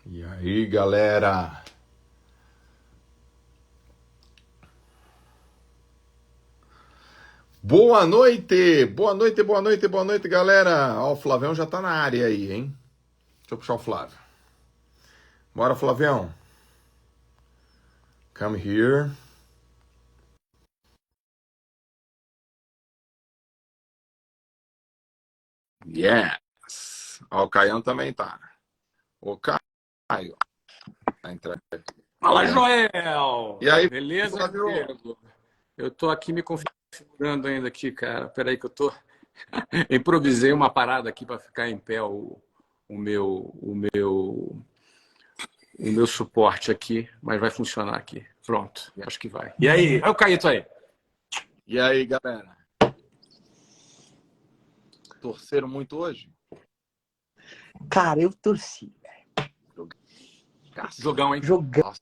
E aí, galera? Boa noite! Boa noite, boa noite, boa noite, galera! Ó, o Flavião já tá na área aí, hein? Deixa eu puxar o Flávio. Bora, Flavião. Come here. Yes! Ó, o Caião também tá. O Caio tá entrando aqui. Fala, Joel! E aí, Beleza, meu Flávio? amigo? Eu tô aqui me configurando ainda aqui, cara. Peraí que eu tô... Improvisei uma parada aqui para ficar em pé o meu, o meu, o meu suporte aqui, mas vai funcionar aqui. Pronto, acho que vai. E aí? Olha o Caíto aí. E aí, galera? Torceram muito hoje? Cara, eu torci. Jogão, hein? Jogão.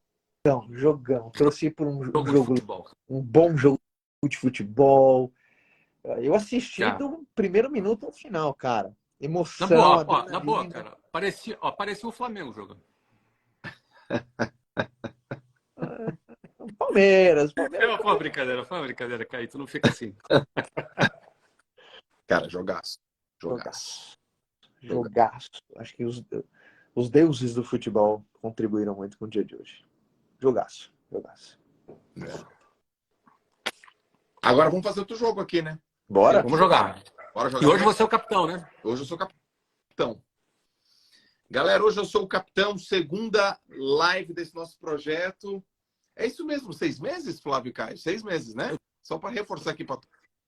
Torci por um Jogo de jogo, futebol. um bom jogo de futebol. Eu assisti Cara, do primeiro minuto ao final, cara. na Emoção, boa, ó, na boa, adrenalina. cara. Parecia o Flamengo jogando. Palmeiras. Foi uma brincadeira, Caíto. Não fica assim. Cara, jogaço. Jogaço. Jogaço. Acho que os deuses do futebol contribuíram muito com o dia de hoje. Jogaço. Agora vamos fazer outro jogo aqui, né? Bora? Vamos jogar. Bora jogar. E hoje você é o capitão, né? Hoje eu sou capitão. Galera, hoje eu sou o capitão, segunda live desse nosso projeto. É isso mesmo, 6 meses, Flávio e Caio? 6 meses, né? Só para reforçar aqui para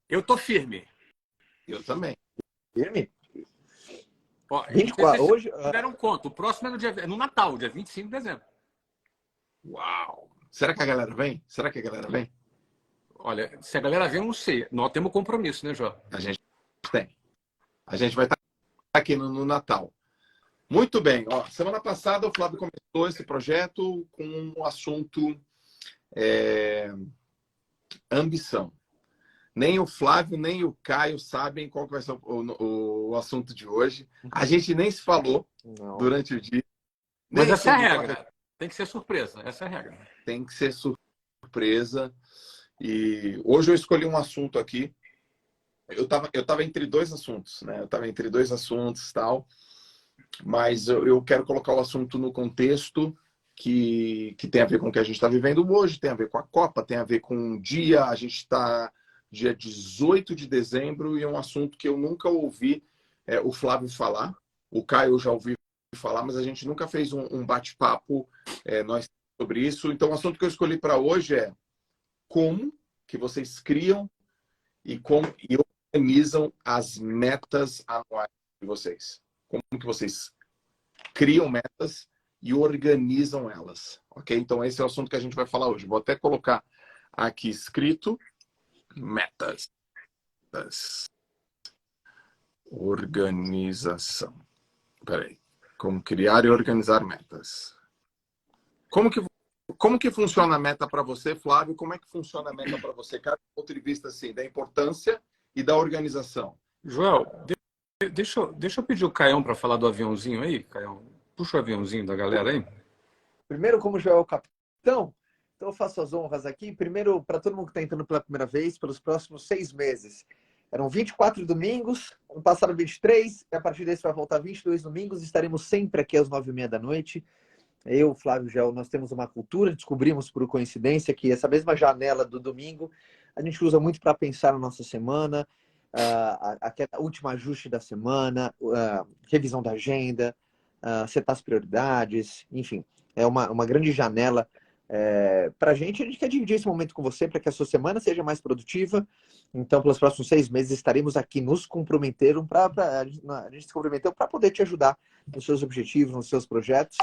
Eu tô firme. eu também. Firme? Ó, 24, hoje... deram conta. O próximo é no Natal, dia 25 de dezembro. Uau! Será que a galera vem? Olha, se a galera vem, eu não sei. Nós temos compromisso, né, João? A gente tem. A gente vai estar aqui no Natal. Muito bem. Ó, semana passada o Flávio começou esse projeto com um assunto ambição. Nem o Flávio, nem o Caio sabem qual que vai ser o assunto de hoje. A gente nem se falou durante o dia. Mas essa é a regra. Tem que ser surpresa. Essa é a regra. Tem que ser surpresa. E hoje eu escolhi um assunto aqui. Eu tava entre dois assuntos, né? Eu tava entre dois assuntos e tal. Mas eu quero colocar o assunto no contexto que tem a ver com o que a gente está vivendo hoje, tem a ver com a Copa, tem a ver com o dia. A gente está dia 18 de dezembro e é um assunto que eu nunca ouvi o Flávio falar. O Caio eu já ouvi falar, mas a gente nunca fez um bate-papo nós sobre isso. Então, o assunto que eu escolhi para hoje é como que vocês criam e organizam as metas anuais de vocês. Como que vocês criam metas e organizam elas, ok? Então, esse é o assunto que a gente vai falar hoje. Vou até colocar aqui escrito metas. Organização. Peraí. Como criar e organizar metas. Como que funciona a meta para você, Flávio? Como é que funciona a meta para você? Cada ponto de vista assim, da importância e da organização. Joel, deixa eu pedir o Caião para falar do aviãozinho aí, Caião. Puxa o aviãozinho da galera aí. Primeiro, como já é o capitão, então eu faço as honras aqui. Primeiro, para todo mundo que está entrando pela primeira vez, pelos próximos 6 meses. Eram 24 domingos, ano passado 23, e a partir desse vai voltar 22 domingos. Estaremos sempre aqui às 9h30 da noite. Eu, Flávio Gel, nós temos uma cultura, descobrimos por coincidência que essa mesma janela do domingo a gente usa muito para pensar na nossa semana, aquela última ajuste da semana, revisão da agenda, setar as prioridades, enfim. É uma grande janela para a gente quer dividir esse momento com você para que a sua semana seja mais produtiva. Então, pelos próximos 6 meses, estaremos aqui a gente se comprometeu para poder te ajudar nos seus objetivos, nos seus projetos.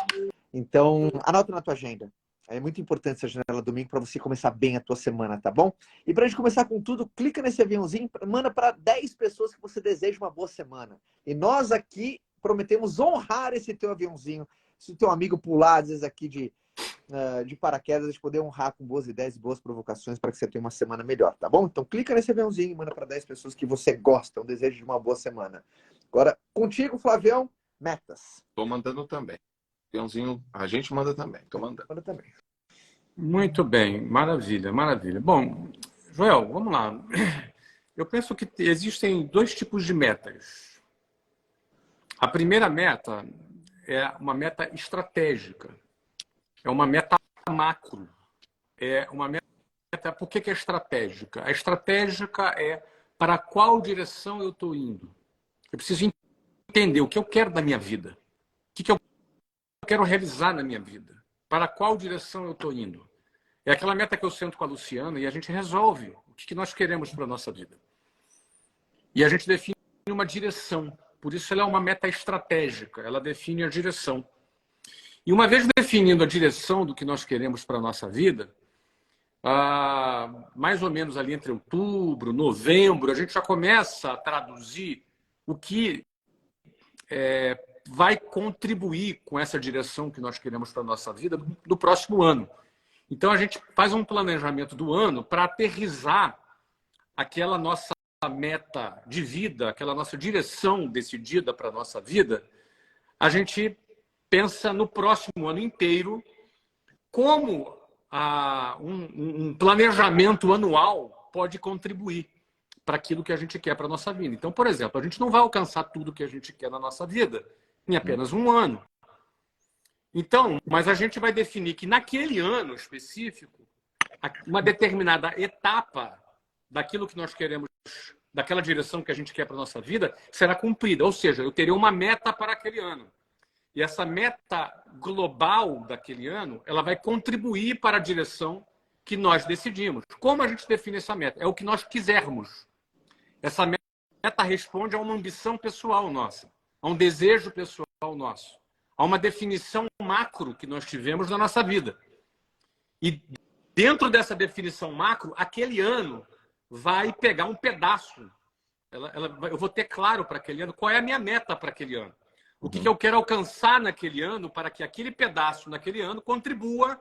Então, anota na tua agenda. É muito importante essa janela domingo para você começar bem a tua semana, tá bom? E para a gente começar com tudo, clica nesse aviãozinho, manda para 10 pessoas que você deseja uma boa semana. E nós aqui prometemos honrar esse teu aviãozinho. Se o teu amigo pular, às vezes, aqui de paraquedas, a gente poder honrar com boas ideias e boas provocações para que você tenha uma semana melhor, tá bom? Então, clica nesse aviãozinho e manda para 10 pessoas que você gosta, um desejo de uma boa semana. Agora, contigo, Flavião, metas. Estou mandando também. aviãozinho, a gente manda também. Tô mandando. Manda também. Muito bem, maravilha, maravilha. Bom, Joel, vamos lá. Eu penso que existem dois tipos de metas. A primeira meta é uma meta estratégica, é uma meta macro, é uma meta. Por que é estratégica? A estratégica é para qual direção eu estou indo. Eu preciso entender o que eu quero da minha vida, o que eu quero realizar na minha vida, para qual direção eu estou indo. É aquela meta que eu sento com a Luciana e a gente resolve o que nós queremos para a nossa vida. E a gente define uma direção. Por isso ela é uma meta estratégica, ela define a direção. E uma vez definindo a direção do que nós queremos para a nossa vida, mais ou menos ali entre outubro, novembro, a gente já começa a traduzir o que vai contribuir com essa direção que nós queremos para a nossa vida do próximo ano. Então, a gente faz um planejamento do ano para aterrissar aquela nossa meta de vida, aquela nossa direção decidida para a nossa vida. A gente pensa no próximo ano inteiro como um planejamento anual pode contribuir para aquilo que a gente quer para a nossa vida. Então, por exemplo, a gente não vai alcançar tudo que a gente quer na nossa vida em apenas um ano. Então, mas a gente vai definir que naquele ano específico, uma determinada etapa daquilo que nós queremos, daquela direção que a gente quer para a nossa vida, será cumprida. Ou seja, eu terei uma meta para aquele ano. E essa meta global daquele ano, ela vai contribuir para a direção que nós decidimos. Como a gente define essa meta? É o que nós quisermos. Essa meta responde a uma ambição pessoal nossa, a um desejo pessoal nosso, a uma definição macro que nós tivemos na nossa vida. E dentro dessa definição macro, aquele ano vai pegar um pedaço. Eu vou ter claro para aquele ano qual é a minha meta para aquele ano. O que eu quero alcançar naquele ano para que aquele pedaço naquele ano contribua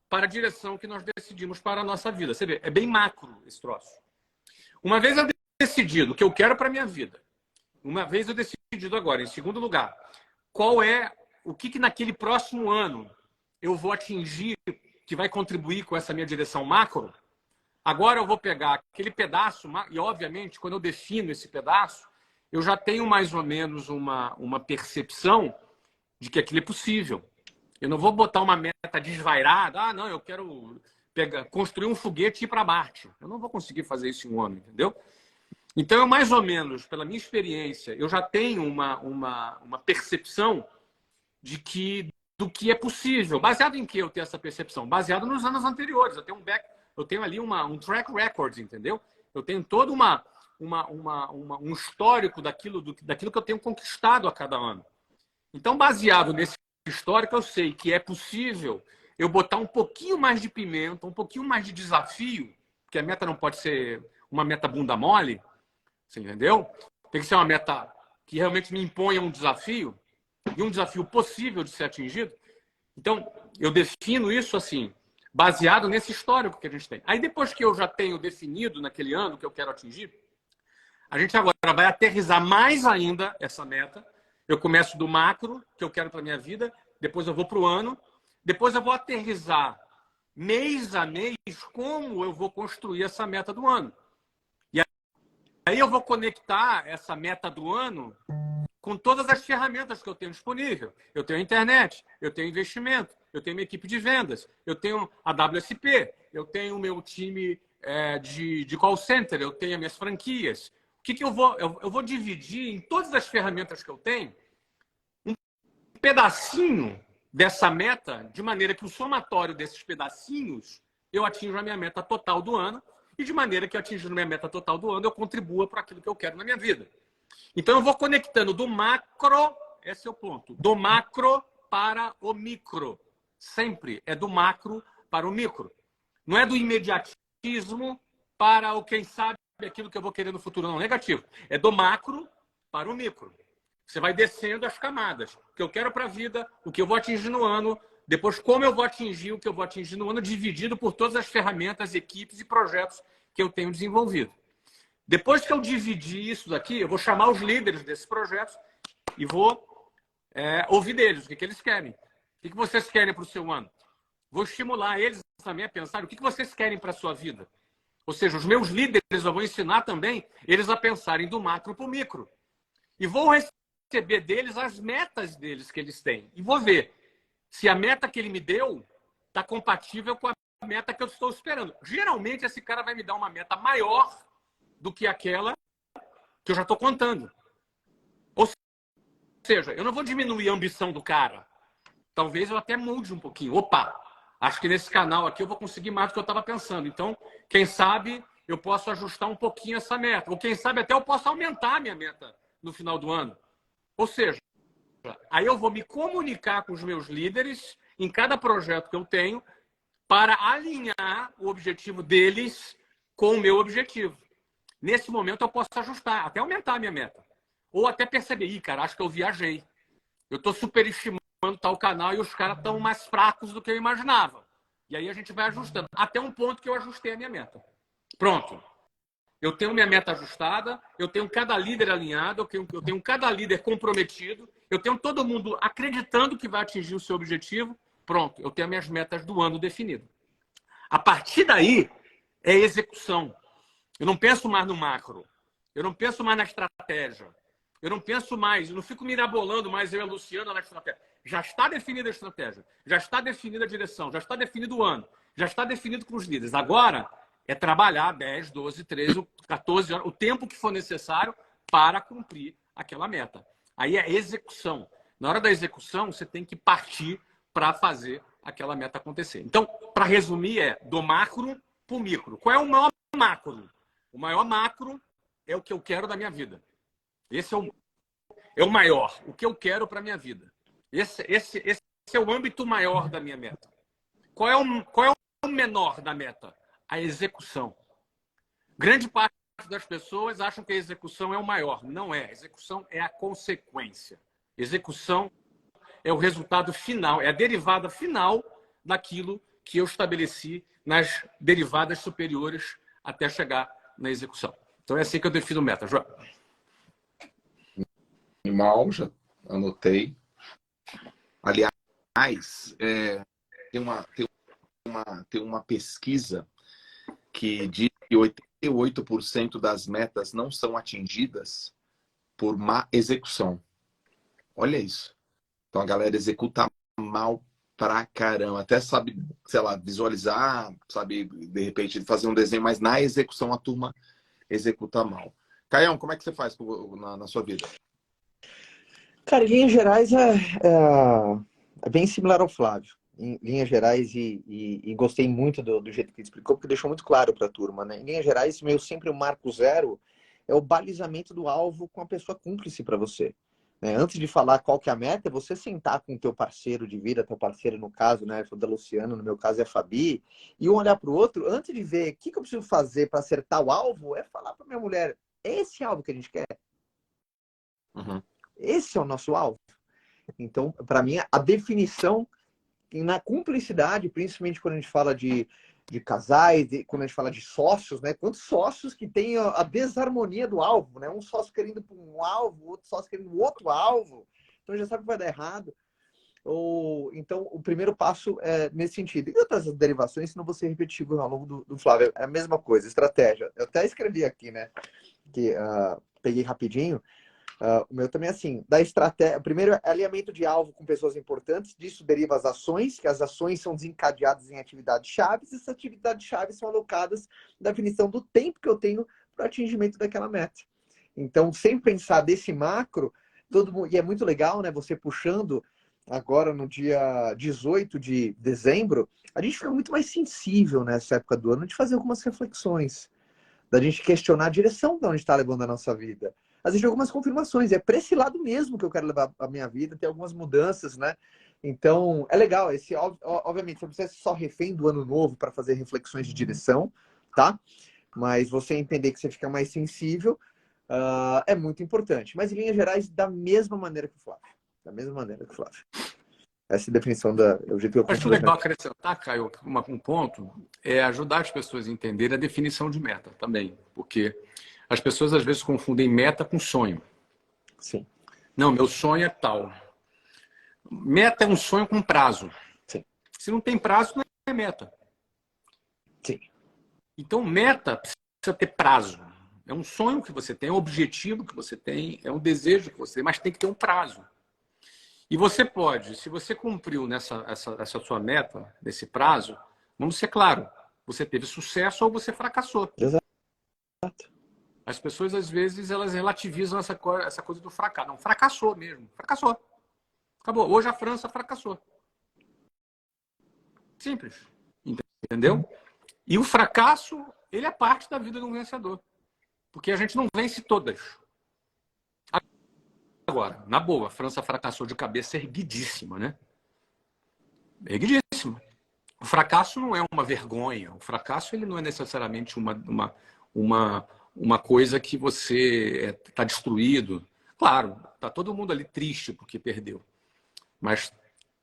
para a direção que nós decidimos para a nossa vida. Você vê, é bem macro esse troço. Uma vez eu decidido o que eu quero para a minha vida, uma vez eu decidido agora, em segundo lugar, qual é o que naquele próximo ano eu vou atingir que vai contribuir com essa minha direção macro, agora eu vou pegar aquele pedaço, e obviamente, quando eu defino esse pedaço, eu já tenho mais ou menos uma percepção de que aquilo é possível. Eu não vou botar uma meta desvairada, não, eu quero construir um foguete e ir para Marte. Eu não vou conseguir fazer isso em um ano, entendeu? Então, eu mais ou menos, pela minha experiência, eu já tenho uma percepção do que é possível. Baseado em que eu tenho essa percepção? Baseado nos anos anteriores. Eu tenho ali um track record, entendeu? Eu tenho todo um histórico daquilo que eu tenho conquistado a cada ano. Então, baseado nesse histórico, eu sei que é possível eu botar um pouquinho mais de pimenta, um pouquinho mais de desafio, porque a meta não pode ser uma meta bunda mole, você entendeu? Tem que ser uma meta que realmente me imponha um desafio, e um desafio possível de ser atingido. Então, eu defino isso assim, baseado nesse histórico que a gente tem. Aí, depois que eu já tenho definido naquele ano o que eu quero atingir, a gente agora vai aterrissar mais ainda essa meta. Eu começo do macro, que eu quero para a minha vida, depois eu vou para o ano, depois eu vou aterrissar mês a mês como eu vou construir essa meta do ano. E aí eu vou conectar essa meta do ano com todas as ferramentas que eu tenho disponível. Eu tenho a internet, eu tenho investimento, eu tenho minha equipe de vendas, eu tenho a WSP, eu tenho o meu time de call center, eu tenho as minhas franquias. O que eu vou dividir em todas as ferramentas que eu tenho um pedacinho dessa meta, de maneira que o somatório desses pedacinhos eu atinja a minha meta total do ano e de maneira que atingindo a minha meta total do ano eu contribua para aquilo que eu quero na minha vida. Então eu vou conectando do macro, esse é o ponto, do macro para o micro. Sempre é do macro para o micro. Não é do imediatismo para o quem sabe aquilo que eu vou querer no futuro, não, negativo. É do macro para o micro. Você vai descendo as camadas. O que eu quero para a vida, o que eu vou atingir no ano, depois como eu vou atingir o que eu vou atingir no ano, dividido por todas as ferramentas, equipes e projetos que eu tenho desenvolvido. Depois que eu dividir isso daqui, eu vou chamar os líderes desses projetos e vou ouvir deles, o que eles querem. O que vocês querem para o seu ano? Vou estimular eles também a pensar o que vocês querem para a sua vida. Ou seja, os meus líderes, eu vou ensinar também eles a pensarem do macro para o micro. E vou receber deles as metas deles que eles têm. E vou ver se a meta que ele me deu está compatível com a meta que eu estou esperando. Geralmente, esse cara vai me dar uma meta maior do que aquela que eu já estou contando. Ou seja, eu não vou diminuir a ambição do cara. Talvez eu até mude um pouquinho. Opa, acho que nesse canal aqui eu vou conseguir mais do que eu estava pensando. Então, quem sabe eu posso ajustar um pouquinho essa meta. Ou quem sabe até eu posso aumentar a minha meta no final do ano. Ou seja, aí eu vou me comunicar com os meus líderes em cada projeto que eu tenho para alinhar o objetivo deles com o meu objetivo. Nesse momento eu posso ajustar, até aumentar a minha meta. Ou até perceber, cara, acho que eu viajei. Eu estou superestimando tal canal e os caras estão mais fracos do que eu imaginava. E aí a gente vai ajustando. Até um ponto que eu ajustei a minha meta. Pronto. Eu tenho minha meta ajustada, eu tenho cada líder alinhado, eu tenho cada líder comprometido, eu tenho todo mundo acreditando que vai atingir o seu objetivo. Pronto, eu tenho minhas metas do ano definidas. A partir daí, é execução. Eu não penso mais no macro. Eu não penso mais na estratégia. Eu não penso mais, eu não fico mirabolando mais eu e a Luciana na estratégia. Já está definida a estratégia, já está definida a direção, já está definido o ano, já está definido com os líderes. Agora é trabalhar 10, 12, 13, 14 horas, o tempo que for necessário para cumprir aquela meta. Aí é execução. Na hora da execução, você tem que partir para fazer aquela meta acontecer. Então, para resumir, é do macro para o micro. Qual é o maior macro? O maior macro é o que eu quero da minha vida. Esse é o maior, o que eu quero para a minha vida. Esse é o âmbito maior da minha meta. Qual é o menor da meta? A execução. Grande parte das pessoas acham que a execução é o maior. Não é. A execução é a consequência. Execução é o resultado final, é a derivada final daquilo que eu estabeleci nas derivadas superiores até chegar na execução. Então é assim que eu defino meta, João. Animal, já anotei. Aliás, tem uma pesquisa que diz que 88% das metas não são atingidas por má execução. Olha isso. Então a galera executa mal pra caramba. Até sabe, sei lá, visualizar, sabe, de repente fazer um desenho, mas na execução a turma executa mal. Caião, como é que você faz na sua vida? Cara, em linhas gerais é bem similar ao Flávio. Em linhas gerais, e gostei muito do jeito que ele explicou, porque deixou muito claro para a turma, né? Em linhas gerais, sempre o marco zero é o balizamento do alvo com a pessoa cúmplice para você. Né? Antes de falar qual que é a meta, é você sentar com o teu parceiro de vida, teu parceiro no caso, né? Da Luciana, no meu caso é a Fabi, e um olhar para o outro, antes de ver o que eu preciso fazer para acertar o alvo, é falar para minha mulher, é esse alvo que a gente quer? Uhum. Esse é o nosso alvo. Então, para mim, a definição na cumplicidade, principalmente quando a gente fala de casais, quando a gente fala de sócios, né? Quantos sócios que tem a desarmonia do alvo, né? Um sócio querendo para um alvo, outro sócio querendo outro alvo. Então já sabe que vai dar errado. Então, o primeiro passo é nesse sentido. E outras derivações, senão vou ser repetitivo ao longo do Flávio. É a mesma coisa, estratégia. Eu até escrevi aqui, né? Que peguei rapidinho. O meu também é assim, da estratégia. Primeiro, alinhamento de alvo com pessoas importantes, disso deriva as ações, que as ações são desencadeadas em atividades chaves, e essas atividades chaves são alocadas na definição do tempo que eu tenho para o atingimento daquela meta. Então, sem pensar desse macro, todo mundo, e é muito legal, né? Você puxando agora no dia 18 de dezembro, a gente fica muito mais sensível nessa época do ano de fazer algumas reflexões, da gente questionar a direção de onde está levando a nossa vida. Às vezes, algumas confirmações. É para esse lado mesmo que eu quero levar a minha vida. Tem algumas mudanças, né? Então, é legal. Obviamente, você não precisa ser só refém do ano novo para fazer reflexões de direção, tá? Mas você entender que você fica mais sensível é muito importante. Mas, em linhas gerais, da mesma maneira que o Flávio. Da mesma maneira que o Flávio. Essa é a definição o jeito que eu Acho legal acrescentar, Caio, um ponto, é ajudar as pessoas a entenderem a definição de meta também. Porque as pessoas às vezes confundem meta com sonho. Sim. Não, meu sonho é tal. meta é um sonho com prazo. Sim. Se não tem prazo, não é meta. Sim. Então, meta precisa ter prazo. É um sonho que você tem, é um objetivo que você tem, é um desejo que você tem, mas tem que ter um prazo. E você pode, se você cumpriu essa sua meta, nesse prazo, vamos ser claro, você teve sucesso ou você fracassou. Exato. As pessoas, às vezes, elas relativizam essa coisa do fracasso. Não, fracassou mesmo. Fracassou. Acabou. Hoje a França fracassou. Simples. Entendeu? E o fracasso, ele é parte da vida de um vencedor. Porque a gente não vence todas. Agora, na boa, a França fracassou de cabeça erguidíssima, né? Erguidíssima. O fracasso não é uma vergonha. O fracasso ele não é necessariamente uma coisa que você está destruído. Claro, está todo mundo ali triste porque perdeu. Mas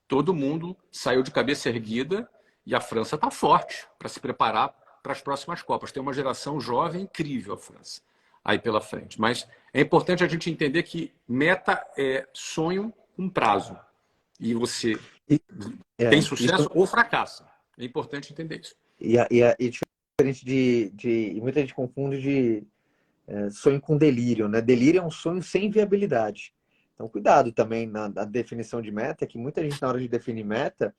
todo mundo saiu de cabeça erguida e a França está forte para se preparar para as próximas Copas. Tem uma geração jovem incrível, a França, aí pela frente. Mas é importante a gente entender que meta é sonho com prazo. E você tem sucesso isso... ou fracassa. É importante entender isso. E diferente de muita gente confunde de sonho com delírio, né? Delírio é um sonho sem viabilidade. Então, cuidado também na definição de meta, que muita gente, na hora de definir meta,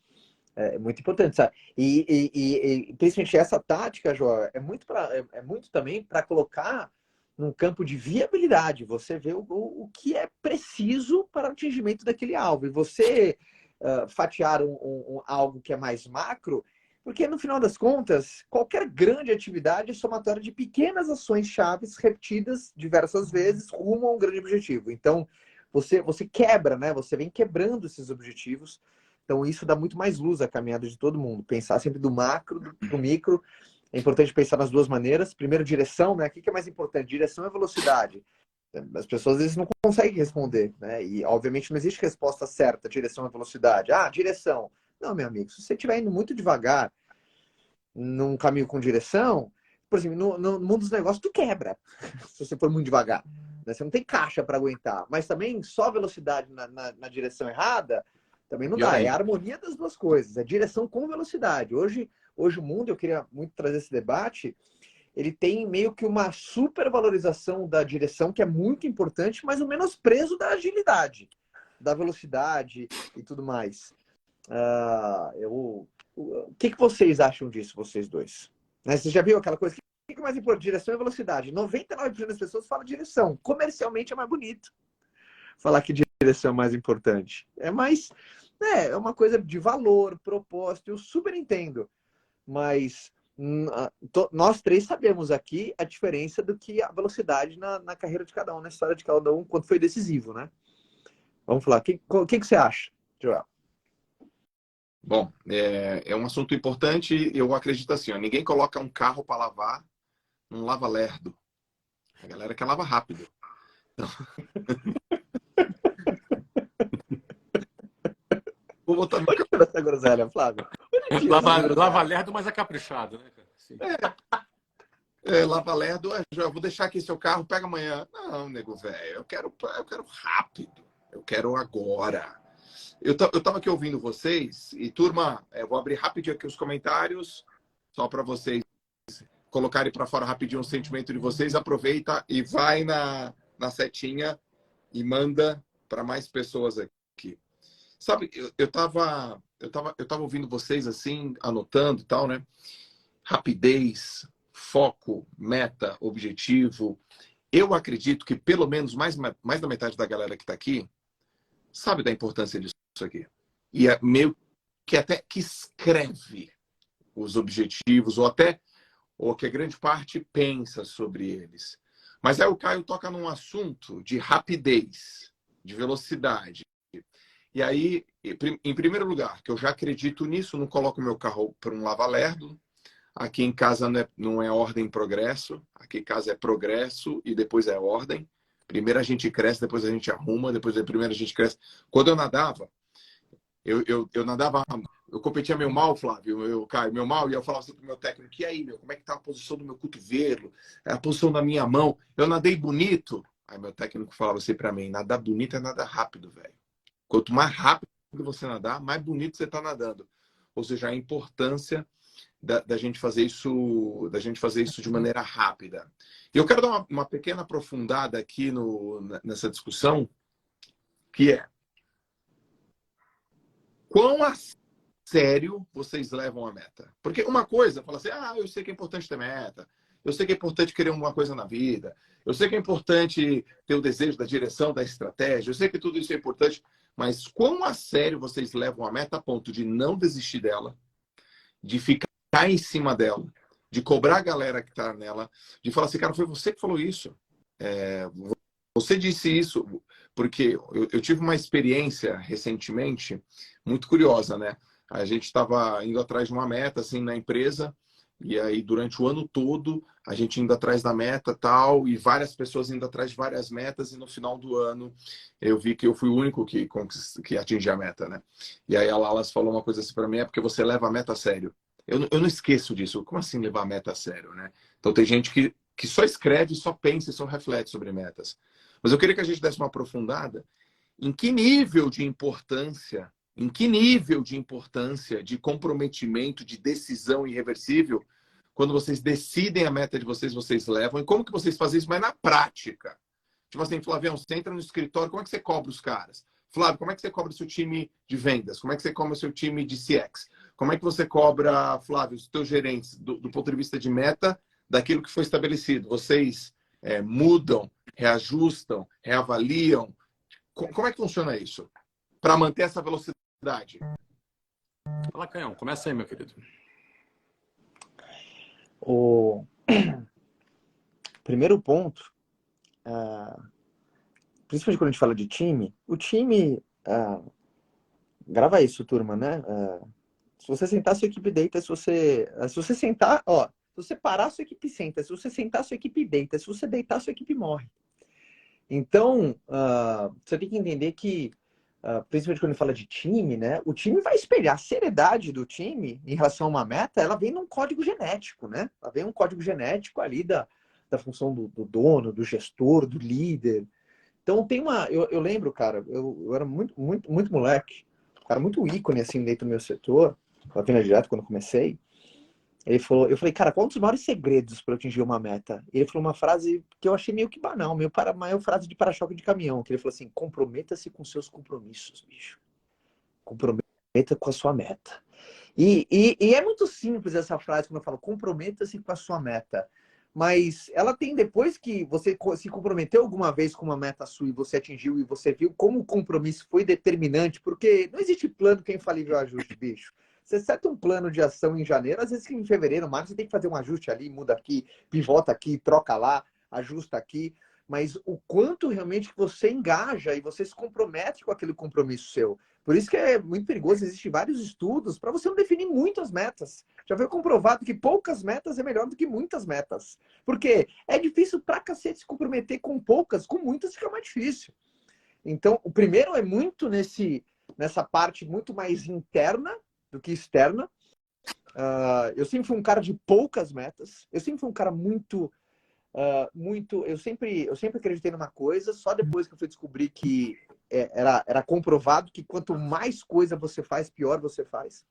é muito importante, sabe? E principalmente essa tática, João, é muito também para colocar num campo de viabilidade. Você vê o que é preciso para o atingimento daquele alvo. E você fatiar algo que é mais macro, porque no final das contas, qualquer grande atividade é somatória de pequenas ações chaves repetidas diversas vezes rumo a um grande objetivo. Então, você quebra, né? Você vem quebrando esses objetivos. Então, isso dá muito mais luz à caminhada de todo mundo. Pensar sempre do macro para o micro. É importante pensar nas duas maneiras. Primeiro, direção, né? O que é mais importante? Direção e velocidade. As pessoas às vezes não conseguem responder, né? E, obviamente, não existe resposta certa, direção e velocidade. Ah, direção. Não, meu amigo, se você estiver indo muito devagar num caminho com direção, por exemplo, no mundo dos negócios, tu quebra se você for muito devagar. Né? Você não tem caixa para aguentar. Mas também só velocidade na direção errada também não dá. É a harmonia das duas coisas. É direção com velocidade. Hoje o mundo, eu queria muito trazer esse debate, ele tem meio que uma supervalorização da direção, que é muito importante, mas o menosprezo da agilidade, da velocidade e tudo mais. O que vocês acham disso, vocês dois? Né? Você já viu aquela coisa? O que é mais importante? Direção e velocidade. 99% das pessoas falam direção. Comercialmente é mais bonito falar que direção é mais importante. É mais... é uma coisa de valor, propósito. Eu super entendo. Mas nós três sabemos aqui a diferença do que a velocidade na carreira de cada um, na história de cada um, quanto foi decisivo, né? Vamos falar. O que você acha, Joel? Bom, é um assunto importante. Eu acredito assim, ó, ninguém coloca um carro para lavar num lava-lerdo. A galera quer lavar rápido. Então... Vou botar no... essa groselha, Flávio. Lava-lerdo, mas é caprichado, né, cara? Sim. Lava-lerdo, já vou deixar aqui seu carro, pega amanhã. Não, nego velho, eu quero rápido. Eu quero agora. Eu tava aqui ouvindo vocês e, turma, vou abrir rapidinho aqui os comentários, só para vocês colocarem para fora rapidinho o sentimento de vocês. Aproveita e vai na setinha e manda para mais pessoas aqui. Sabe, eu tava ouvindo vocês assim, anotando e tal, né? Rapidez, foco, meta, objetivo. Eu acredito que pelo menos mais da metade da galera que está aqui sabe da importância disso aqui. E é meio que até que escreve os objetivos, ou que a grande parte pensa sobre eles. Mas aí o Caio toca num assunto de rapidez, de velocidade. E aí, em primeiro lugar, que eu já acredito nisso, não coloco meu carro para um lava-lerdo. Aqui em casa não é ordem e progresso. Aqui em casa é progresso e depois é ordem. Primeiro a gente cresce, depois a gente arruma, primeiro a gente cresce. Quando eu nadava, eu nadava, eu competia meio mal, Flávio, Caio, meio mal, e eu falava assim pro meu técnico, e aí, como é que tá a posição do meu cotovelo? A posição da minha mão? Eu nadei bonito. Aí meu técnico falava assim para mim, nadar bonito é nadar rápido, velho. Quanto mais rápido você nadar, mais bonito você está nadando. Ou seja, a importância da gente fazer isso de maneira rápida. E eu quero dar uma pequena aprofundada aqui nessa discussão, que é quão a sério vocês levam a meta. Porque uma coisa, fala assim, eu sei que é importante ter meta, eu sei que é importante querer alguma coisa na vida, eu sei que é importante ter o desejo da direção, da estratégia, eu sei que tudo isso é importante, mas quão a sério vocês levam a meta a ponto de não desistir dela, de ficar em cima dela, de cobrar a galera que está nela, de falar assim, cara, foi você que falou isso. Você disse isso, porque eu tive uma experiência recentemente muito curiosa, né? A gente estava indo atrás de uma meta assim na empresa, e aí durante o ano todo a gente indo atrás da meta tal, e várias pessoas indo atrás de várias metas, e no final do ano eu vi que eu fui o único que atingi a meta, né? E aí a Lalas falou uma coisa assim para mim, é porque você leva a meta a sério. Eu não esqueço disso. Como assim levar a meta a sério, né? Então tem gente que só escreve, só pensa e só reflete sobre metas. Mas eu queria que a gente desse uma aprofundada em que nível de importância, de comprometimento, de decisão irreversível, quando vocês decidem a meta de vocês, vocês levam, e como que vocês fazem isso, mas na prática. Tipo assim, Flavião, você entra no escritório, como é que você cobra os caras? Flávio, como é que você cobra o seu time de vendas? Como é que você cobra o seu time de CX? Como é que você cobra, Flávio, os seus gerentes, do ponto de vista de meta, daquilo que foi estabelecido? Vocês mudam, reajustam, reavaliam? Como é que funciona isso? Para manter essa velocidade? Fala, Canhão. Começa aí, meu querido. O primeiro ponto, principalmente quando a gente fala de time, o time, grava isso, turma, né? Se você sentar, sua equipe deita. Se você sentar, se você parar, sua equipe senta. Se você sentar, sua equipe deita. Se você deitar, sua equipe morre. Então, você tem que entender que, principalmente quando fala de time, né? O time vai espelhar a seriedade do time em relação a uma meta, ela vem num código genético, né? Ela vem um código genético ali da função do dono, do gestor, do líder. Então, tem uma... Eu lembro, cara, eu era muito, muito, muito moleque, cara, muito ícone, assim, dentro do meu setor, Latino Direto, quando eu comecei. Eu falei, cara, qual um dos maiores segredos para eu atingir uma meta? Ele falou uma frase que eu achei meio que banal, maior frase de para-choque de caminhão, que ele falou assim, comprometa-se com seus compromissos, bicho. Comprometa com a sua meta. E é muito simples essa frase quando eu falo, comprometa-se com a sua meta. Mas ela tem, depois que você se comprometeu alguma vez com uma meta sua e você atingiu e você viu como o compromisso foi determinante, porque não existe plano que é infalível ajuste, bicho. Você seta um plano de ação em janeiro, às vezes em fevereiro, março, você tem que fazer um ajuste ali, muda aqui, pivota aqui, troca lá, ajusta aqui. Mas o quanto realmente que você engaja e você se compromete com aquele compromisso seu. Por isso que é muito perigoso, existem vários estudos para você não definir muitas metas. Já foi comprovado que poucas metas é melhor do que muitas metas. Porque é difícil pra cacete se comprometer com poucas, com muitas fica mais difícil. Então, o primeiro é muito nessa parte muito mais interna do que externa. Eu sempre fui um cara de poucas metas. Eu sempre fui um cara muito... eu sempre acreditei numa coisa, só depois que eu fui descobrir que era comprovado que quanto mais coisa você faz, pior você faz.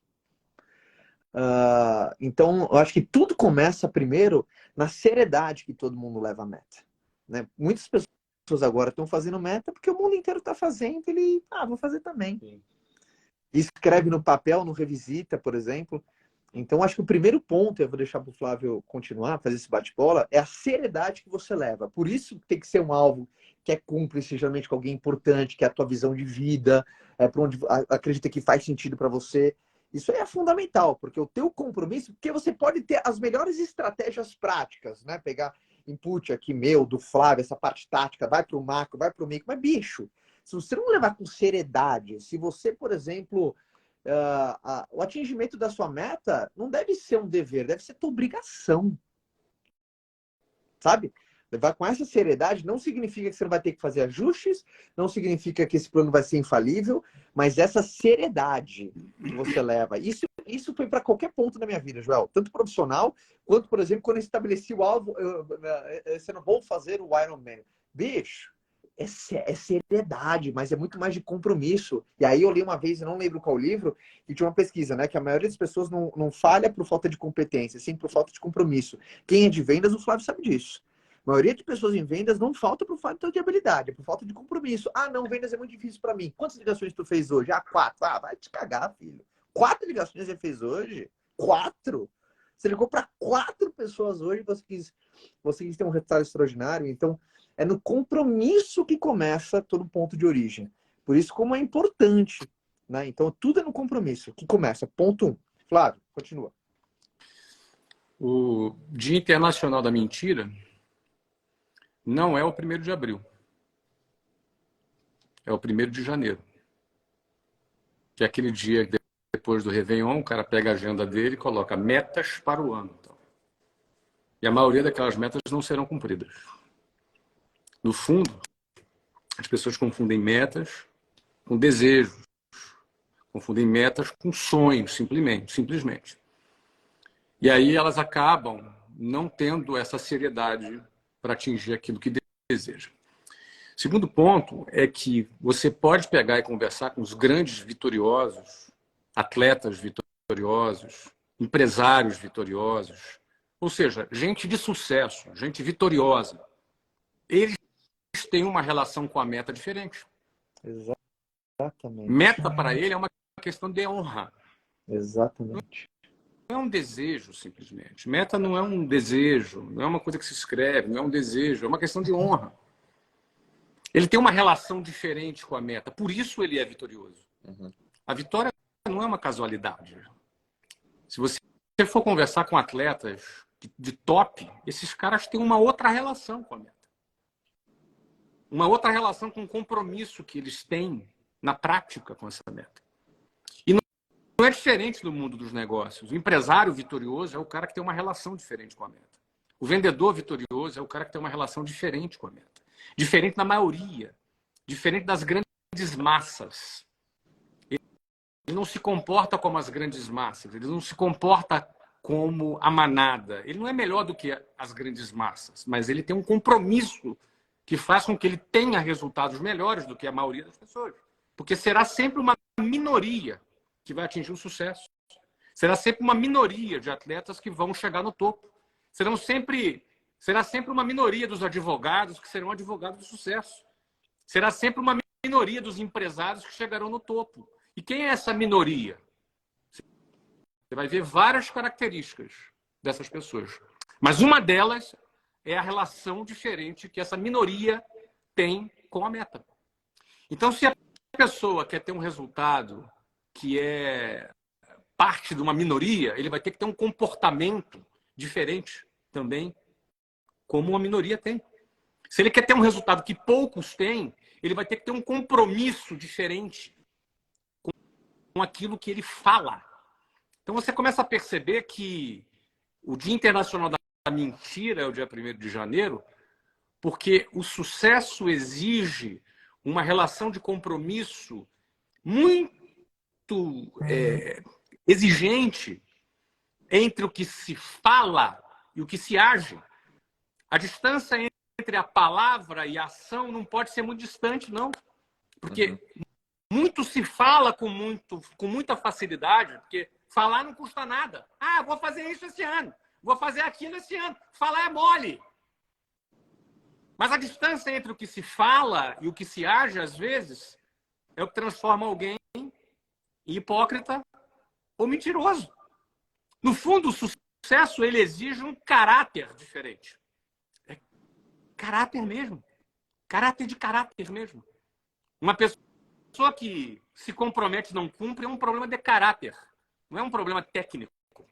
Então, eu acho que tudo começa primeiro na seriedade que todo mundo leva a meta. Né? Muitas pessoas agora estão fazendo meta porque o mundo inteiro está fazendo, vou fazer também. Sim. Escreve no papel, não revisita, por exemplo. Então, acho que o primeiro ponto, eu vou deixar para o Flávio continuar, fazer esse bate-bola, é a seriedade que você leva. Por isso tem que ser um alvo que é cúmplice, geralmente com alguém importante, que é a tua visão de vida, para onde acredita que faz sentido para você. Isso aí é fundamental, porque o teu compromisso, porque você pode ter as melhores estratégias práticas, né? Pegar input aqui meu, do Flávio, essa parte tática, vai para o macro, vai para o micro, mas bicho, se você não levar com seriedade, se você, por exemplo... o atingimento da sua meta não deve ser um dever, deve ser tua obrigação. Sabe? Levar com essa seriedade não significa que você não vai ter que fazer ajustes, não significa que esse plano vai ser infalível, mas essa seriedade que você leva. Isso foi para qualquer ponto da minha vida, Joel. Tanto profissional, quanto, por exemplo, quando eu estabeleci o alvo, você não vou fazer o Ironman. Bicho, é seriedade, mas é muito mais de compromisso. E aí eu li uma vez, eu não lembro qual livro, que tinha uma pesquisa, né? Que a maioria das pessoas não falha por falta de competência, sim por falta de compromisso. Quem é de vendas, o Flávio sabe disso. A maioria de pessoas em vendas não falta por falta de habilidade, por falta de compromisso. Ah, não, vendas é muito difícil para mim. Quantas ligações tu fez hoje? Ah, 4. Ah, vai te cagar, filho. 4 ligações você fez hoje? 4? Você ligou para 4 pessoas hoje e você quis ter um resultado extraordinário. Então, é no compromisso que começa todo ponto de origem. Por isso, como é importante, né? Então, tudo é no compromisso que começa. Ponto 1. Flávio, continua. O Dia Internacional da Mentira não é o 1º de abril. É o 1º de janeiro. Que é aquele dia que depois do Réveillon, o cara pega a agenda dele e coloca metas para o ano. E a maioria daquelas metas não serão cumpridas. No fundo, as pessoas confundem metas com desejos, confundem metas com sonhos, simplesmente. E aí elas acabam não tendo essa seriedade para atingir aquilo que deseja. Segundo ponto é que você pode pegar e conversar com os grandes vitoriosos, atletas vitoriosos, empresários vitoriosos, ou seja, gente de sucesso, gente vitoriosa. Eles têm uma relação com a meta diferente. Exatamente. Meta para ele é uma questão de honra. Exatamente. Não é um desejo, simplesmente. Meta não é um desejo, não é uma coisa que se escreve, não é um desejo, é uma questão de honra. Ele tem uma relação diferente com a meta, por isso ele é vitorioso. A vitória não é uma casualidade. Se você for conversar com atletas de top, esses caras têm uma outra relação com a meta. Uma outra relação com o compromisso que eles têm na prática com essa meta. E não é diferente do mundo dos negócios. O empresário vitorioso é o cara que tem uma relação diferente com a meta. O vendedor vitorioso é o cara que tem uma relação diferente com a meta. Diferente da maioria. Diferente das grandes massas. Ele não se comporta como as grandes massas. Ele não se comporta como a manada. Ele não é melhor do que as grandes massas, mas ele tem um compromisso que faz com que ele tenha resultados melhores do que a maioria das pessoas. Porque será sempre uma minoria que vai atingir o sucesso. Será sempre uma minoria de atletas que vão chegar no topo. Será sempre uma minoria dos advogados que serão advogados de sucesso. Será sempre uma minoria dos empresários que chegarão no topo. E quem é essa minoria? Você vai ver várias características dessas pessoas. Mas uma delas é a relação diferente que essa minoria tem com a meta. Então, se a pessoa quer ter um resultado que é parte de uma minoria, ele vai ter que ter um comportamento diferente também, como uma minoria tem. Se ele quer ter um resultado que poucos têm, ele vai ter que ter um compromisso diferente com aquilo que ele fala. Então você começa a perceber que o Dia Internacional da Mentira é o dia 1º de janeiro, porque o sucesso exige uma relação de compromisso muito exigente entre o que se fala e o que se age. A distância entre a palavra e a ação não pode ser muito distante, não. Porque muito se fala com muita facilidade, porque falar não custa nada. Ah, vou fazer isso esse ano, vou fazer aquilo esse ano. Falar é mole. Mas a distância entre o que se fala e o que se age, às vezes, é o que transforma alguém em hipócrita ou mentiroso. No fundo, o sucesso ele exige um caráter diferente. É caráter mesmo. Caráter de caráter mesmo. Uma pessoa que se compromete e não cumpre é um problema de caráter. Não é um problema técnico.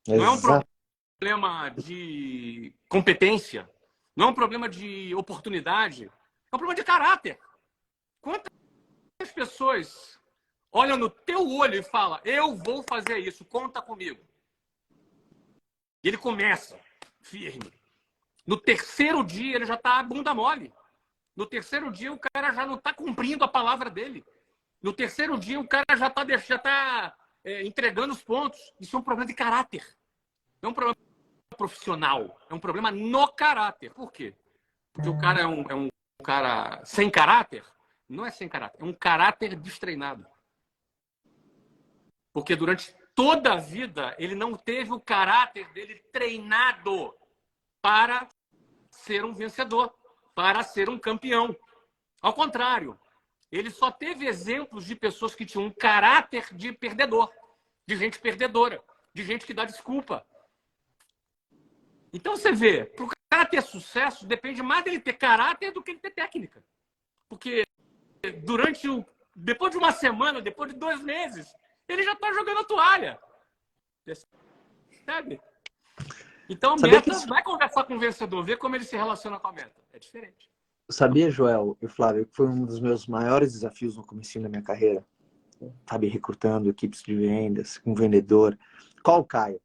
Não é um problema de competência. Não é um problema de oportunidade. É um problema de caráter. Quantas pessoas olham no teu olho e falam, eu vou fazer isso, conta comigo. E ele começa firme. No terceiro dia, ele já está bunda mole. No terceiro dia, o cara já não está cumprindo a palavra dele. No terceiro dia, o cara já está entregando os pontos. Isso é um problema de caráter. Não é um problema profissional. É um problema no caráter. Por quê? Porque o cara é um cara sem caráter, não é sem caráter, é um caráter destreinado. Porque durante toda a vida ele não teve o caráter dele treinado para ser um vencedor, para ser um campeão. Ao contrário, ele só teve exemplos de pessoas que tinham um caráter de perdedor, de gente perdedora, de gente que dá desculpa. Então você vê, para o cara ter sucesso, depende mais dele ter caráter do que ele ter técnica. Porque depois de uma semana, depois de 2 meses, ele já está jogando a toalha. Sabe? Então, meta, vai conversar com o vencedor, ver como ele se relaciona com a meta. É diferente. Sabia, Joel e Flávio, que foi um dos meus maiores desafios no comecinho da minha carreira? Sabe, recrutando equipes de vendas, um vendedor. Qual, Caio?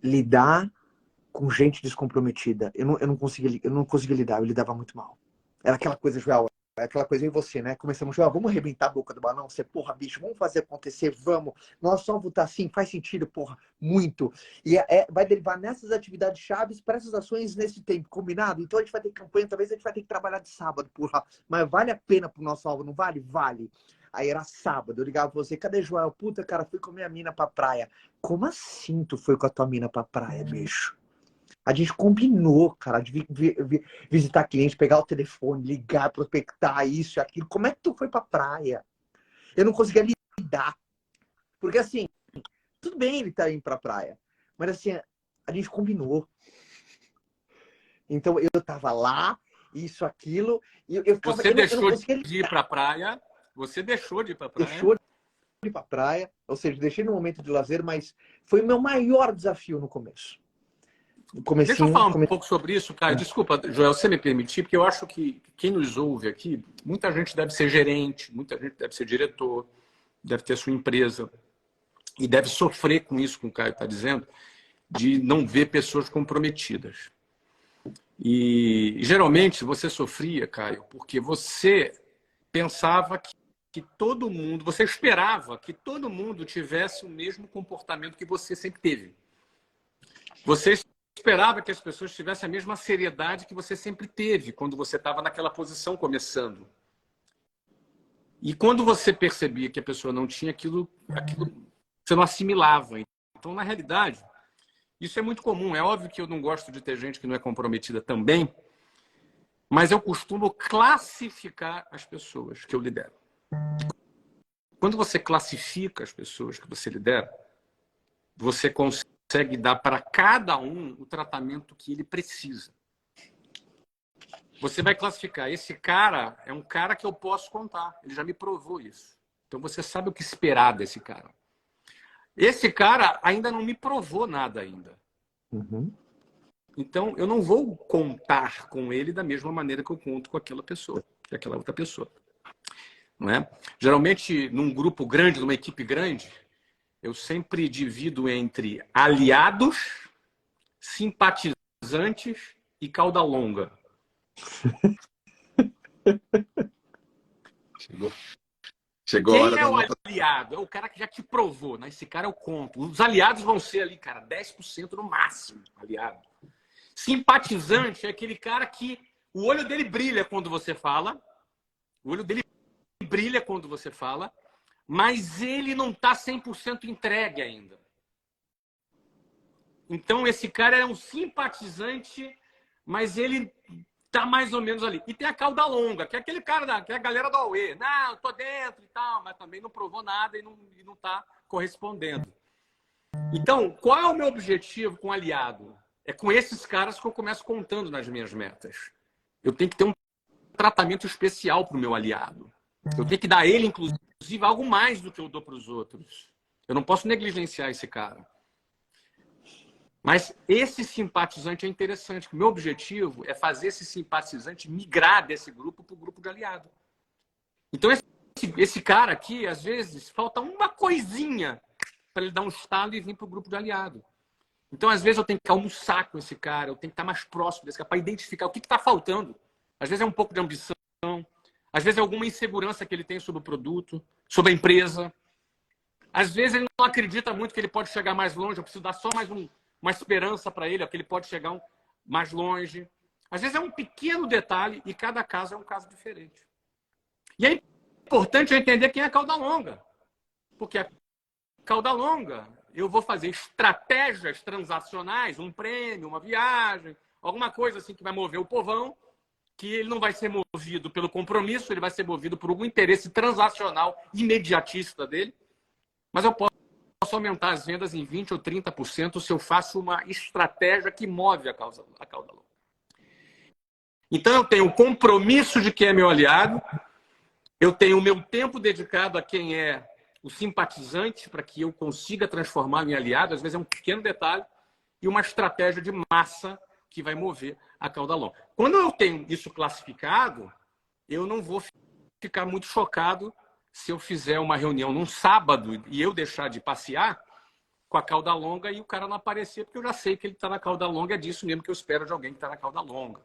Lidar com gente descomprometida. Eu não conseguia lidar, eu lidava muito mal. Era aquela coisa, Joel, aquela coisa em você, né? Começamos, Joel, vamos arrebentar a boca do balão? Você, porra, bicho, vamos fazer acontecer, vamos. Nós só votar assim, faz sentido, porra, muito. E vai derivar nessas atividades chaves para essas ações nesse tempo, combinado? Então a gente vai ter campanha, talvez a gente vai ter que trabalhar de sábado, porra. Mas vale a pena pro nosso alvo, não vale? Vale. Aí era sábado, eu ligava pra você, cadê Joel? Puta, cara, fui com a minha mina pra praia. Como assim tu foi com a tua mina pra praia, bicho? A gente combinou, cara, de visitar cliente, pegar o telefone, ligar, prospectar, isso e aquilo. Como é que tu foi pra praia? Eu não conseguia lidar. Porque assim, tudo bem ele tá indo pra praia, mas assim, a gente combinou. Então eu tava lá, isso, aquilo, e eu ficava... Você deixou de ir pra praia? Você deixou de ir pra praia? Deixou de ir pra praia, ou seja, deixei no momento de lazer, mas foi o meu maior desafio no começo. Deixa eu falar um pouco sobre isso, Caio. Desculpa, Joel, se me permitir, porque eu acho que quem nos ouve aqui, muita gente deve ser gerente, muita gente deve ser diretor, deve ter sua empresa e deve sofrer com isso que o Caio está dizendo, de não ver pessoas comprometidas. E geralmente você sofria, Caio, porque você pensava que todo mundo, você esperava que todo mundo tivesse o mesmo comportamento que você sempre teve. Você esperava que as pessoas tivessem a mesma seriedade que você sempre teve quando você estava naquela posição começando. E quando você percebia que a pessoa não tinha aquilo você não assimilava. Então, na realidade, isso é muito comum. É óbvio que eu não gosto de ter gente que não é comprometida também, mas eu costumo classificar as pessoas que eu lidero. Quando você classifica as pessoas que você lidera, você consegue dar para cada um o tratamento que ele precisa. Você vai classificar. Esse cara é um cara que eu posso contar. Ele já me provou isso. Então você sabe o que esperar desse cara. Esse cara ainda não me provou nada ainda. Uhum. Então eu não vou contar com ele da mesma maneira que eu conto com aquela pessoa, com aquela outra pessoa. Não é? Geralmente, num grupo grande, numa equipe grande, eu sempre divido entre aliados, simpatizantes e cauda longa. Chegou a hora Quem é da o nota. aliado? É o cara que já te provou. Né? Esse cara eu conto. Os aliados vão ser ali, cara, 10% no máximo, aliado. Simpatizante é aquele cara que o olho dele brilha quando você fala. O olho dele brilha quando você fala, mas ele não está 100% entregue ainda. Então, esse cara é um simpatizante, mas ele tá mais ou menos ali. E tem a cauda longa, que é aquele cara, que é a galera do Aue. Não, eu tô dentro e tal, mas também não provou nada e não tá correspondendo. Então, qual é o meu objetivo com o aliado? É com esses caras que eu começo contando nas minhas metas. Eu tenho que ter um tratamento especial para o meu aliado. Eu tenho que dar a ele, inclusive, algo mais do que eu dou para os outros. Eu não posso negligenciar esse cara. Mas esse simpatizante é interessante. O meu objetivo é fazer esse simpatizante migrar desse grupo para o grupo de aliado. Então, esse cara aqui, às vezes, falta uma coisinha para ele dar um estalo e vir para o grupo de aliado. Então, às vezes, eu tenho que almoçar com esse cara, eu tenho que estar mais próximo desse cara para identificar o que está faltando. Às vezes é um pouco de ambição, às vezes é alguma insegurança que ele tem sobre o produto, sobre a empresa. Às vezes ele não acredita muito que ele pode chegar mais longe, eu preciso dar só mais uma esperança para ele, que ele pode chegar mais longe. Às vezes é um pequeno detalhe e cada caso é um caso diferente. E é importante eu entender quem é a cauda longa. Porque a cauda longa, eu vou fazer estratégias transacionais, um prêmio, uma viagem, alguma coisa assim que vai mover o povão, que ele não vai ser movido pelo compromisso, ele vai ser movido por algum interesse transacional imediatista dele. Mas eu posso aumentar as vendas em 20% ou 30% se eu faço uma estratégia que move a cauda longa. Então, eu tenho o compromisso de quem é meu aliado, eu tenho o meu tempo dedicado a quem é o simpatizante, para que eu consiga transformar em aliado, às vezes é um pequeno detalhe, e uma estratégia de massa que vai mover a cauda longa. Quando eu tenho isso classificado, eu não vou ficar muito chocado se eu fizer uma reunião num sábado e eu deixar de passear com a cauda longa e o cara não aparecer, porque eu já sei que ele está na cauda longa, é disso mesmo que eu espero de alguém que está na cauda longa.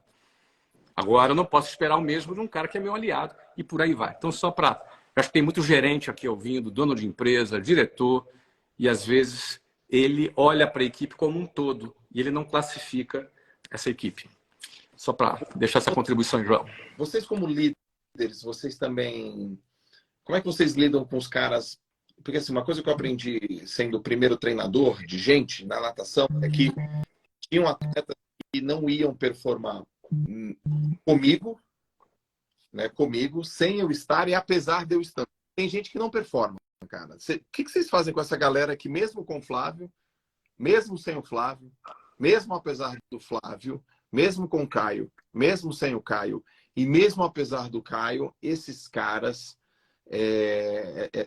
Agora, eu não posso esperar o mesmo de um cara que é meu aliado e por aí vai. Então, só para... Acho que tem muito gerente aqui ouvindo, dono de empresa, diretor, e às vezes ele olha para a equipe como um todo e ele não classifica essa equipe. Só para deixar essa contribuição, João. Vocês como líderes, vocês também... Como é que vocês lidam com os caras? Porque assim, uma coisa que eu aprendi sendo o primeiro treinador de gente na natação é que tinham atletas que não iam performar comigo, né, comigo, sem eu estar e apesar de eu estar. Tem gente que não performa, cara. O que vocês fazem com essa galera que mesmo com o Flávio, mesmo sem o Flávio, mesmo apesar do Flávio, mesmo com o Caio, mesmo sem o Caio e mesmo apesar do Caio, esses caras,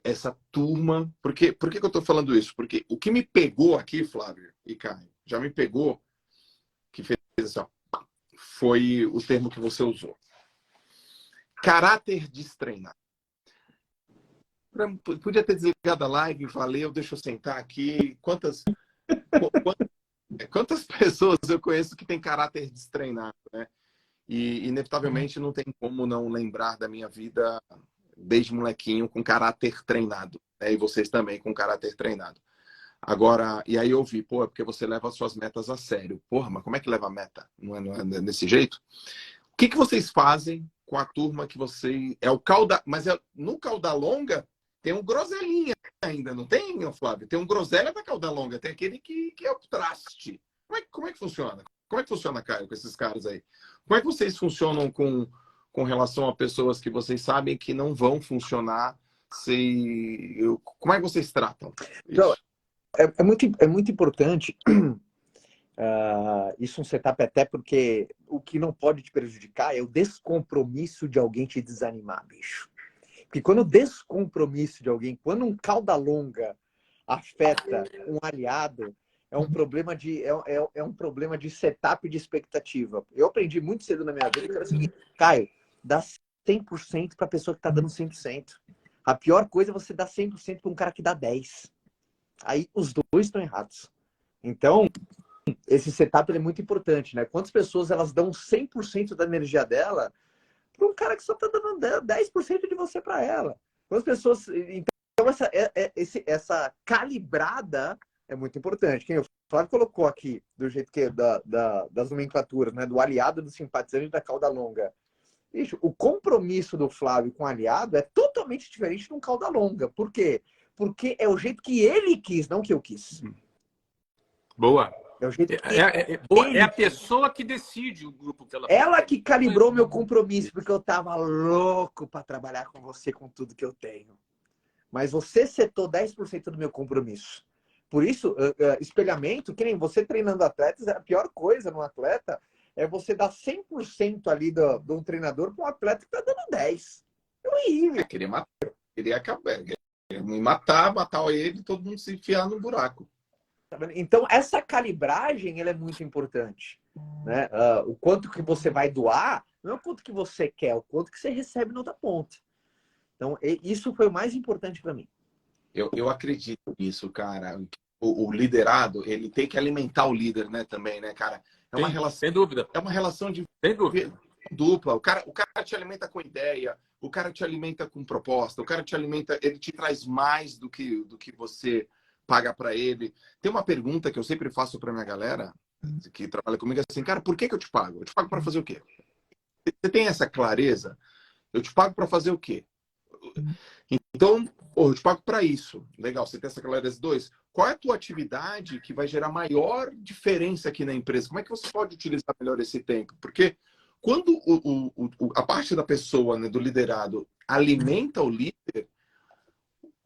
essa turma... Por que eu estou falando isso? Porque o que me pegou aqui, Flávio e Caio, já me pegou, que fez assim, ó, foi o termo que você usou. Caráter destreinado. Podia ter desligado a live, valeu, deixa eu sentar aqui. Quantas pessoas eu conheço que tem caráter destreinado, né? E, inevitavelmente, não tem como não lembrar da minha vida desde molequinho com caráter treinado. Né? E vocês também com caráter treinado. Agora, e aí eu vi, pô, é porque você leva as suas metas a sério. Porra, mas como é que leva a meta? Não é desse jeito? O que vocês fazem com a turma que você... É o cauda... Mas no cauda longa tem um groselinha ainda, não tem, Flávio? Tem um groselha da cauda longa, tem aquele que é o traste. Como é que funciona? Como é que funciona, Caio, com esses caras aí? Como é que vocês funcionam com relação a pessoas que vocês sabem que não vão funcionar? Como é que vocês tratam isso? Então, é muito importante isso um setup, até porque o que não pode te prejudicar é o descompromisso de alguém te desanimar, bicho. Porque quando o descompromisso de alguém, quando um cauda longa afeta um aliado, é um problema de setup de expectativa. Eu aprendi muito cedo na minha vida que era o seguinte, Caio, dá 100% para a pessoa que está dando 100%. A pior coisa é você dar 100% para um cara que dá 10%. Aí os dois estão errados. Então, esse setup é muito importante, né? Quantas pessoas elas dão 100% da energia dela para um cara que só está dando 10% de você para ela? Quantas pessoas... Então, essa calibrada é muito importante. Quem o Flávio colocou aqui, do jeito que das nomenclaturas, né? Do aliado, do simpatizante e da cauda longa. Bicho, o compromisso do Flávio com o aliado é totalmente diferente de um cauda longa. Por quê? Porque é o jeito que ele quis, não que eu quis. Boa. É o jeito que é a pessoa que decide o grupo que ela que calibrou meu compromisso, porque eu tava louco para trabalhar com você com tudo que eu tenho. Mas você setou 10% do meu compromisso. Por isso, espelhamento, que nem você treinando atletas, a pior coisa no atleta é você dar 100% ali do treinador para um atleta que tá dando 10%. É horrível. Queria acabar. Me matar ele e todo mundo se enfiar no buraco. Então, essa calibragem ela é muito importante. Né? O quanto que você vai doar não é o quanto que você quer, é o quanto que você recebe na outra ponta. Então, isso foi o mais importante para mim. Eu acredito nisso, cara. O liderado, ele tem que alimentar o líder, né, também, né, cara? É uma relação, sem dúvida. É uma relação de sem dúvida. Dupla. O cara te alimenta com ideia, o cara te alimenta com proposta, o cara te alimenta, ele te traz mais do que você paga para ele. Tem uma pergunta que eu sempre faço para minha galera, que trabalha comigo assim, cara, por que que eu te pago? Eu te pago para fazer o quê? Você tem essa clareza? Eu te pago para fazer o quê? Então, eu te pago para isso. Legal, você tem essa clareza. Dois, qual é a tua atividade que vai gerar maior diferença aqui na empresa? Como é que você pode utilizar melhor esse tempo? Porque quando a parte da pessoa, né, do liderado, alimenta o líder,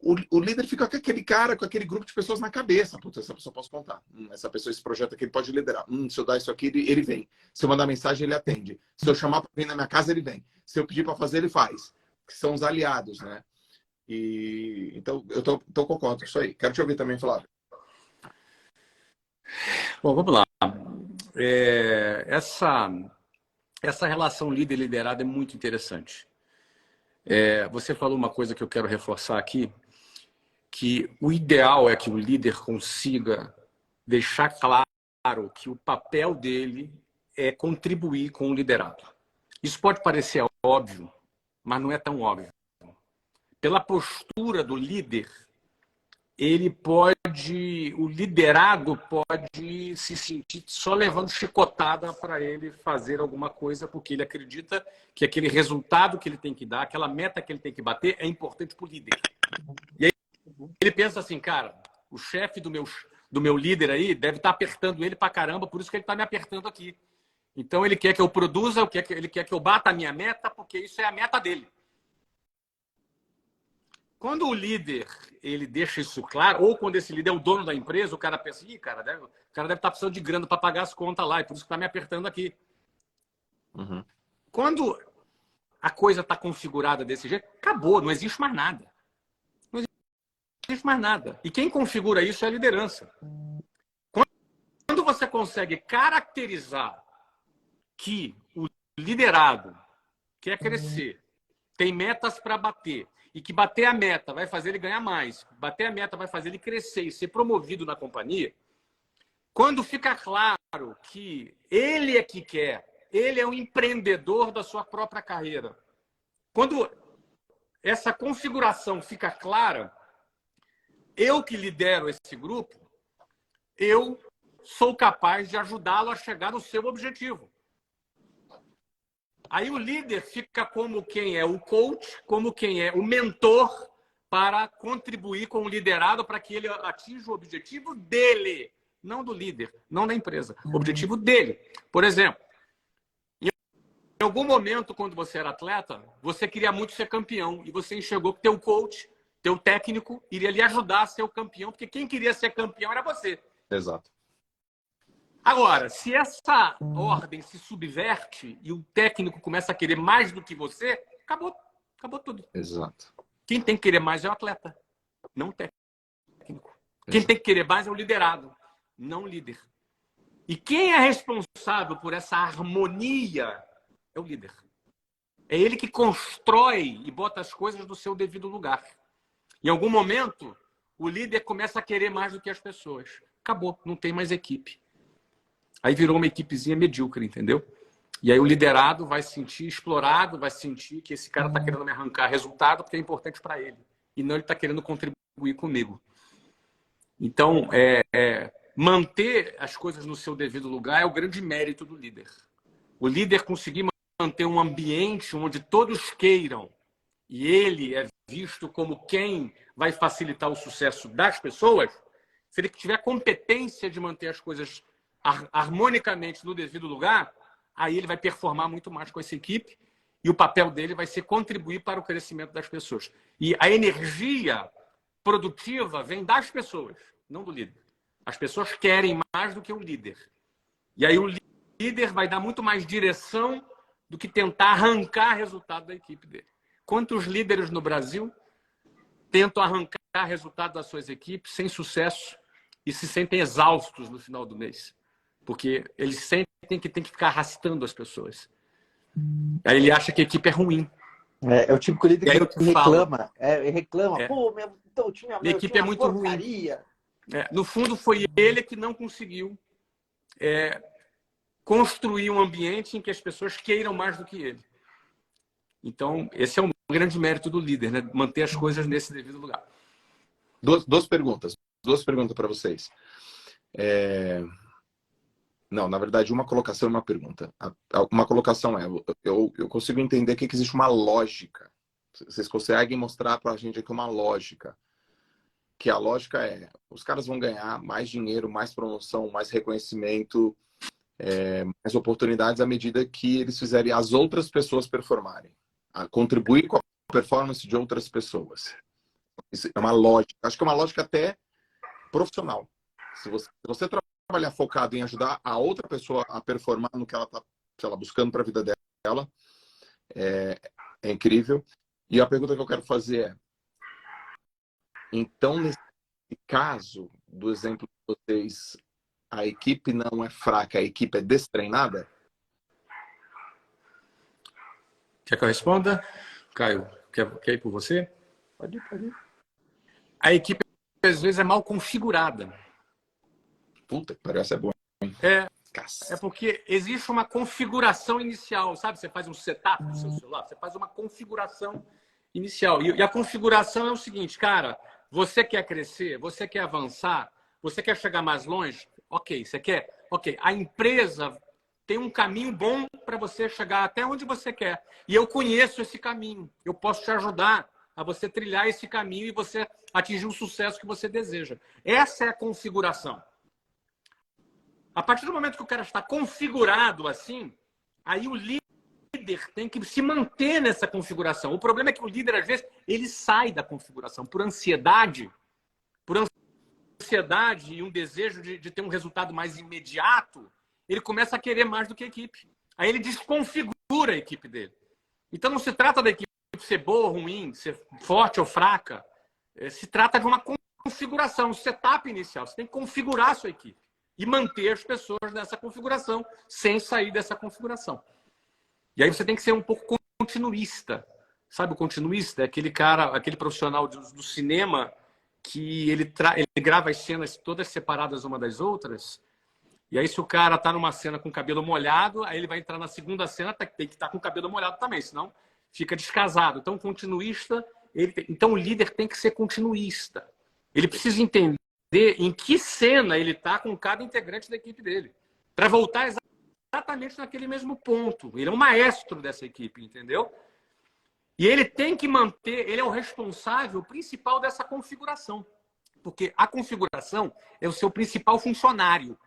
o líder fica com aquele cara, com aquele grupo de pessoas na cabeça. Putz, essa pessoa eu posso contar. Essa pessoa, esse projeto aqui, ele pode liderar. Se eu dar isso aqui, ele vem. Se eu mandar mensagem, ele atende. Se eu chamar para vir na minha casa, ele vem. Se eu pedir para fazer, ele faz. Que são os aliados, né? E então eu tô concordo com isso aí. Quero te ouvir também, Flávio. Bom, vamos lá. Essa relação líder-liderado é muito interessante. Você falou uma coisa que eu quero reforçar aqui, que o ideal é que o líder consiga deixar claro que o papel dele é contribuir com o liderado. Isso pode parecer óbvio, mas não é tão óbvio. Pela postura do líder, o liderado pode se sentir só levando chicotada para ele fazer alguma coisa, porque ele acredita que aquele resultado que ele tem que dar, aquela meta que ele tem que bater, é importante para o líder. E aí ele pensa assim, cara, o chefe do meu líder aí deve estar apertando ele para caramba, por isso que ele está me apertando aqui. Então ele quer que eu produza, ele quer que eu bata a minha meta, porque isso é a meta dele. Quando o líder ele deixa isso claro, ou quando esse líder é o dono da empresa, o cara pensa, o cara deve estar precisando de grana para pagar as contas lá, e por isso que está me apertando aqui. Uhum. Quando a coisa está configurada desse jeito, acabou, não existe mais nada. Não existe mais nada. E quem configura isso é a liderança. Quando você consegue caracterizar que o liderado quer crescer, tem metas para bater, e que bater a meta vai fazer ele ganhar mais, bater a meta vai fazer ele crescer e ser promovido na companhia, quando fica claro que ele é que quer, ele é um empreendedor da sua própria carreira, quando essa configuração fica clara, eu que lidero esse grupo, eu sou capaz de ajudá-lo a chegar no seu objetivo. Aí o líder fica como quem é o coach, como quem é o mentor para contribuir com o liderado para que ele atinja o objetivo dele, não do líder, não da empresa, o objetivo dele. Por exemplo, em algum momento, quando você era atleta, você queria muito ser campeão e você enxergou que teu coach, teu técnico, iria lhe ajudar a ser o campeão, porque quem queria ser campeão era você. Exato. Agora, se essa ordem se subverte e o técnico começa a querer mais do que você, acabou tudo. Exato. Quem tem que querer mais é o atleta, não o técnico. Quem tem que querer mais é o liderado, não o líder. E quem é responsável por essa harmonia é o líder. É ele que constrói e bota as coisas no seu devido lugar. Em algum momento, o líder começa a querer mais do que as pessoas. Acabou, não tem mais equipe. Aí virou uma equipezinha medíocre, entendeu? E aí o liderado vai se sentir explorado, vai sentir que esse cara está querendo me arrancar resultado porque é importante para ele. E não ele está querendo contribuir comigo. Então, manter as coisas no seu devido lugar é o grande mérito do líder. O líder conseguir manter um ambiente onde todos queiram e ele é visto como quem vai facilitar o sucesso das pessoas, se ele tiver competência de manter as coisas harmonicamente no devido lugar, aí ele vai performar muito mais com essa equipe e o papel dele vai ser contribuir para o crescimento das pessoas. E a energia produtiva vem das pessoas, não do líder. As pessoas querem mais do que o líder. E aí o líder vai dar muito mais direção do que tentar arrancar resultado da equipe dele. Quantos líderes no Brasil tentam arrancar resultado das suas equipes sem sucesso e se sentem exaustos no final do mês? Porque eles sentem que tem que ficar arrastando as pessoas. Aí ele acha que a equipe é ruim. É o típico líder que reclama. Reclama. É. Pô, o time minha equipe é muito porcaria. Ruim. No fundo, foi ele que não conseguiu construir um ambiente em que as pessoas queiram mais do que ele. Então, esse é um grande mérito do líder, né? Manter as coisas nesse devido lugar. Duas perguntas para vocês. Não, na verdade, uma colocação e uma pergunta. Uma colocação é, eu consigo entender que existe uma lógica. Vocês conseguem mostrar para a gente aqui uma lógica. Que a lógica é, os caras vão ganhar mais dinheiro, mais promoção, mais reconhecimento, mais oportunidades à medida que eles fizerem as outras pessoas performarem. A contribuir com a performance de outras pessoas. Isso é uma lógica. Acho que é uma lógica até profissional. Se você trabalhar focado em ajudar a outra pessoa a performar no que ela está, sei lá, buscando para a vida dela, é incrível. E a pergunta que eu quero fazer é, então, nesse caso, do exemplo de vocês, a equipe não é fraca, a equipe é destreinada? Quer que eu responda? Caio, quer ir por você? Pode ir, pode ir. A equipe, às vezes, é mal configurada. Puta, que pariu, essa é boa. É porque existe uma configuração inicial, sabe? Você faz um setup do seu celular, você faz uma configuração inicial. E a configuração é o seguinte, cara, você quer crescer, você quer avançar, você quer chegar mais longe? Ok, você quer? Ok, a empresa tem um caminho bom para você chegar até onde você quer. E eu conheço esse caminho, eu posso te ajudar a você trilhar esse caminho e você atingir o sucesso que você deseja. Essa é a configuração. A partir do momento que o cara está configurado assim, aí o líder tem que se manter nessa configuração. O problema é que o líder, às vezes, ele sai da configuração por ansiedade e um desejo de ter um resultado mais imediato, ele começa a querer mais do que a equipe. Aí ele desconfigura a equipe dele. Então não se trata da equipe ser boa ou ruim, ser forte ou fraca. Se trata de uma configuração, um setup inicial. Você tem que configurar a sua equipe e manter as pessoas nessa configuração sem sair dessa configuração. E aí você tem que ser um pouco continuista. Sabe o continuista? É aquele cara, aquele profissional do cinema que ele grava as cenas todas separadas uma das outras. E aí se o cara está numa cena com o cabelo molhado, aí ele vai entrar na segunda cena, tem que estar com o cabelo molhado também, senão fica descasado. Então, continuista, então o líder tem que ser continuista. Ele precisa entender em que cena ele está com cada integrante da equipe dele, para voltar exatamente naquele mesmo ponto. Ele é um maestro dessa equipe, entendeu? E ele tem que manter, ele é o responsável principal dessa configuração, porque a configuração é o seu principal funcionário.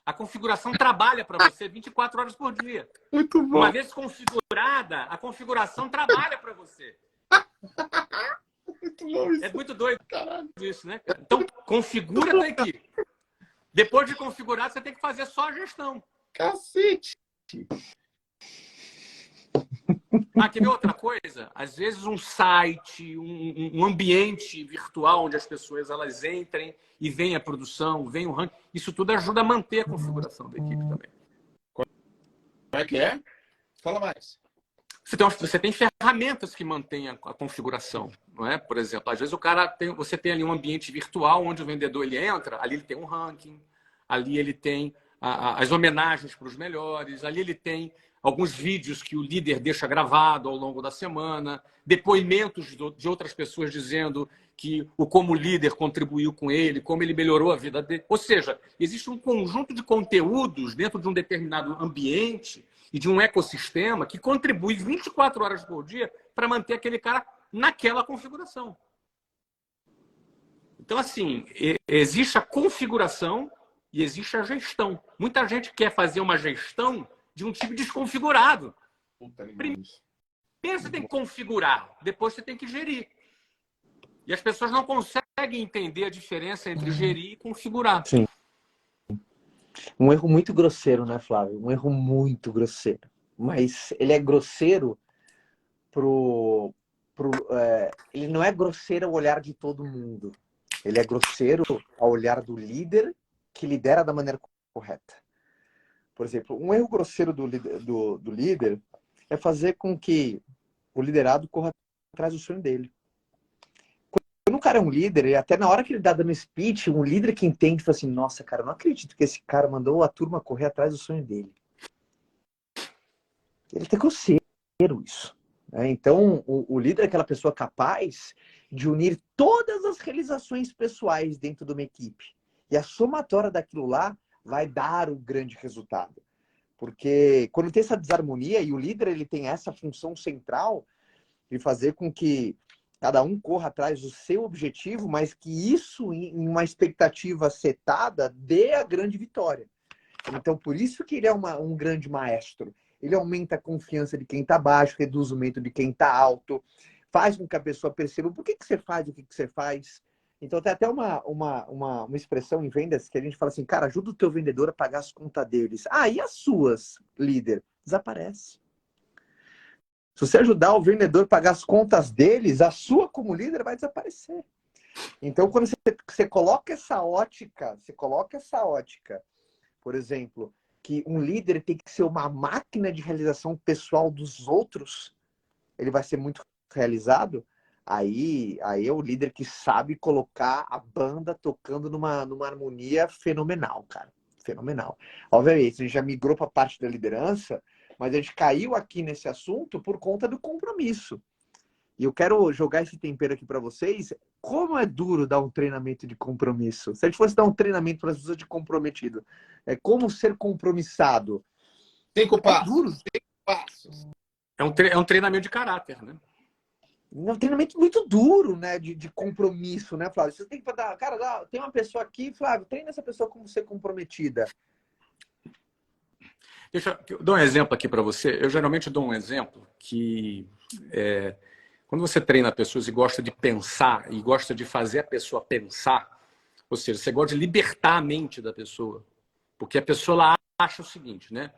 A configuração trabalha para você 24 horas por dia. Muito bom. Uma vez configurada, a configuração trabalha para você. Muito bom isso. É muito doido isso, né? Então, configura a tua equipe. Depois de configurar, você tem que fazer só a gestão. Cacete! Quer ver outra coisa? Às vezes um site, um ambiente virtual onde as pessoas elas entrem e vem a produção, vem o ranking. Isso tudo ajuda a manter a configuração da equipe também. Como é que é? Fala mais. Você tem ferramentas que mantêm a configuração, não é? Por exemplo, às vezes você tem ali um ambiente virtual onde o vendedor ele entra, ali ele tem um ranking, ali ele tem as homenagens para os melhores, ali ele tem alguns vídeos que o líder deixa gravado ao longo da semana, depoimentos de outras pessoas dizendo que como líder contribuiu com ele, como ele melhorou a vida dele. Ou seja, existe um conjunto de conteúdos dentro de um determinado ambiente e de um ecossistema que contribui 24 horas por dia para manter aquele cara naquela configuração. Então, assim, existe a configuração e existe a gestão. Muita gente quer fazer uma gestão de um tipo desconfigurado. Primeiro você tem que configurar, depois você tem que gerir. E as pessoas não conseguem entender a diferença entre gerir e configurar. Sim. Um erro muito grosseiro, né, Flávio? Um erro muito grosseiro. Mas ele é grosseiro ele não é grosseiro ao olhar de todo mundo. Ele é grosseiro ao olhar do líder que lidera da maneira correta. Por exemplo, um erro grosseiro do líder é fazer com que o liderado corra atrás do sonho dele. Quando o cara é um líder, e até na hora que ele está dando speech, um líder que entende, fala assim, nossa, cara, eu não acredito que esse cara mandou a turma correr atrás do sonho dele. Ele tá grosseiro isso. Né? Então, o líder é aquela pessoa capaz de unir todas as realizações pessoais dentro de uma equipe. E a somatória daquilo lá vai dar o grande resultado. Porque quando tem essa desarmonia, e o líder ele tem essa função central de fazer com que cada um corra atrás do seu objetivo, mas que isso, em uma expectativa setada, dê a grande vitória. Então, por isso que ele é um grande maestro. Ele aumenta a confiança de quem está baixo, reduz o medo de quem está alto, faz com que a pessoa perceba por que você faz o que você faz. Então, tem até uma expressão em vendas que a gente fala assim, cara, ajuda o teu vendedor a pagar as contas deles. Ah, e as suas, líder? Desaparece. Se você ajudar o vendedor a pagar as contas deles, a sua como líder vai desaparecer. Então, quando você coloca essa ótica, por exemplo, que um líder tem que ser uma máquina de realização pessoal dos outros, ele vai ser muito realizado, aí é o líder que sabe colocar a banda tocando numa harmonia fenomenal, cara. Fenomenal. Obviamente, a gente já migrou para a parte da liderança, mas a gente caiu aqui nesse assunto por conta do compromisso. E eu quero jogar esse tempero aqui para vocês. Como é duro dar um treinamento de compromisso. Se a gente fosse dar um treinamento para as pessoas de comprometido, é como ser compromissado. 5 passos. Duro. 5 passos. É um treinamento de caráter, né? É um treinamento muito duro, né? De compromisso, né, Flávio? Você tem que dar. Cara, tem uma pessoa aqui, Flávio, treina essa pessoa como ser comprometida. Deixa eu dar um exemplo aqui para você. Eu geralmente dou um exemplo que quando você treina pessoas e gosta de pensar e gosta de fazer a pessoa pensar, ou seja, você gosta de libertar a mente da pessoa, porque a pessoa ela acha o seguinte, né?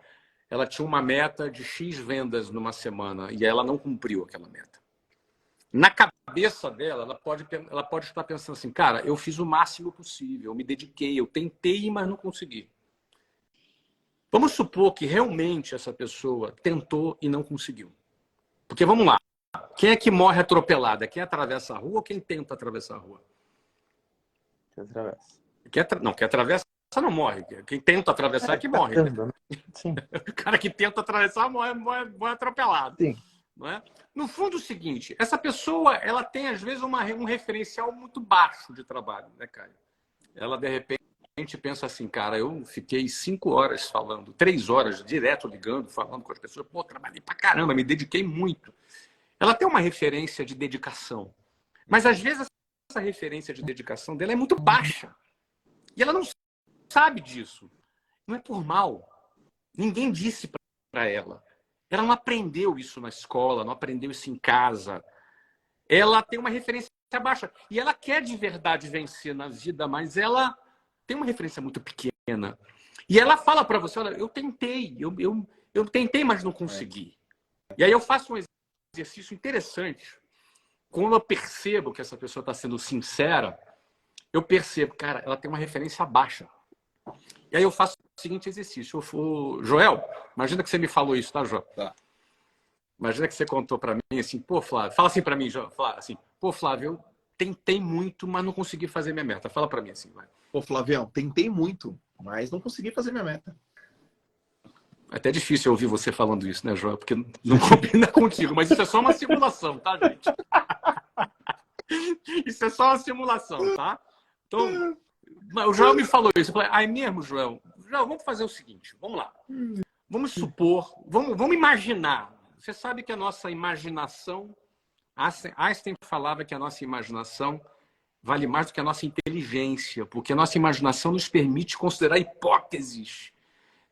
Ela tinha uma meta de X vendas numa semana e ela não cumpriu aquela meta. Na cabeça dela, ela pode estar pensando assim, cara, eu fiz o máximo possível, eu me dediquei, eu tentei, mas não consegui. Vamos supor que realmente essa pessoa tentou e não conseguiu. Porque vamos lá, quem é que morre atropelado? É quem atravessa a rua ou quem tenta atravessar a rua? Quem atravessa. Quem atravessa não morre. Quem tenta atravessar é que morre. Né? Sim. O cara que tenta atravessar morre atropelado. Sim. Não é? No fundo, é o seguinte, essa pessoa ela tem, às vezes, um referencial muito baixo de trabalho, né, Caio? Ela, de repente, pensa assim, cara, eu fiquei 5 horas falando, 3 horas direto ligando, falando com as pessoas, pô, trabalhei pra caramba, me dediquei muito. Ela tem uma referência de dedicação, mas às vezes essa referência de dedicação dela é muito baixa. E ela não sabe disso. Não é por mal. Ninguém disse para ela. Ela não aprendeu isso na escola, não aprendeu isso em casa. Ela tem uma referência baixa. E ela quer de verdade vencer na vida, mas ela tem uma referência muito pequena. E ela fala para você, olha, eu tentei, eu tentei, mas não consegui. E aí eu faço um exercício interessante. Quando eu percebo que essa pessoa está sendo sincera, eu percebo, cara, ela tem uma referência baixa. E aí eu faço o seguinte exercício. Joel, imagina que você me falou isso, tá, Joel? Tá. Imagina que você contou para mim assim, pô, Flávio, fala assim para mim, Joel, fala assim, pô, Flávio, eu tentei muito, mas não consegui fazer minha meta. Fala para mim assim, vai. Pô, Flavião, tentei muito, mas não consegui fazer minha meta. É até difícil ouvir você falando isso, né, Joel? Porque não combina contigo, mas isso é só uma simulação, tá, gente? Isso é só uma simulação, tá? Então, o Joel me falou isso. Eu falei, ai mesmo, Joel? Joel, vamos fazer o seguinte, vamos lá. Vamos supor, vamos imaginar. Você sabe que a nossa imaginação, Einstein falava que a nossa imaginação vale mais do que a nossa inteligência, porque a nossa imaginação nos permite considerar hipóteses,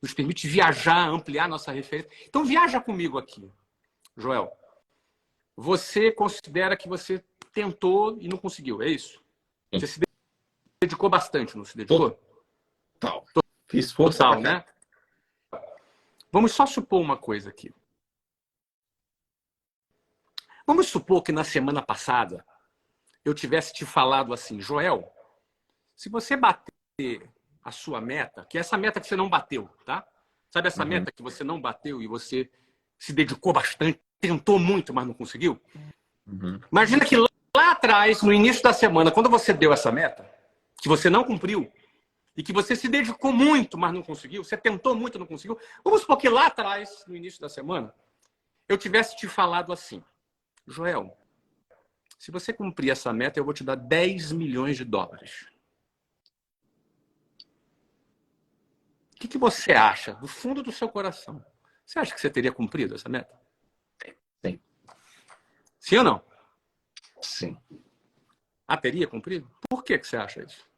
nos permite viajar, ampliar nossa referência. Então, viaja comigo aqui, Joel. Você considera que você tentou e não conseguiu, é isso? Você se dedicou bastante, não se dedicou? Total. Fiz força Total, pra né? Vamos só supor uma coisa aqui. Vamos supor que na semana passada eu tivesse te falado assim, Joel, se você bater a sua meta, que é essa meta que você não bateu, tá? Sabe essa meta que você não bateu e você se dedicou bastante, tentou muito, mas não conseguiu? Imagina que lá atrás, no início da semana, quando você deu essa meta, que você não cumpriu, e que você se dedicou muito, mas não conseguiu, você tentou muito, não conseguiu, vamos supor que lá atrás, no início da semana, eu tivesse te falado assim, Joel, se você cumprir essa meta, eu vou te dar 10 milhões de dólares. que você acha, do fundo do seu coração? Você acha que você teria cumprido essa meta? Sim. Sim ou não? Sim. Ah, teria cumprido? Por que você acha isso?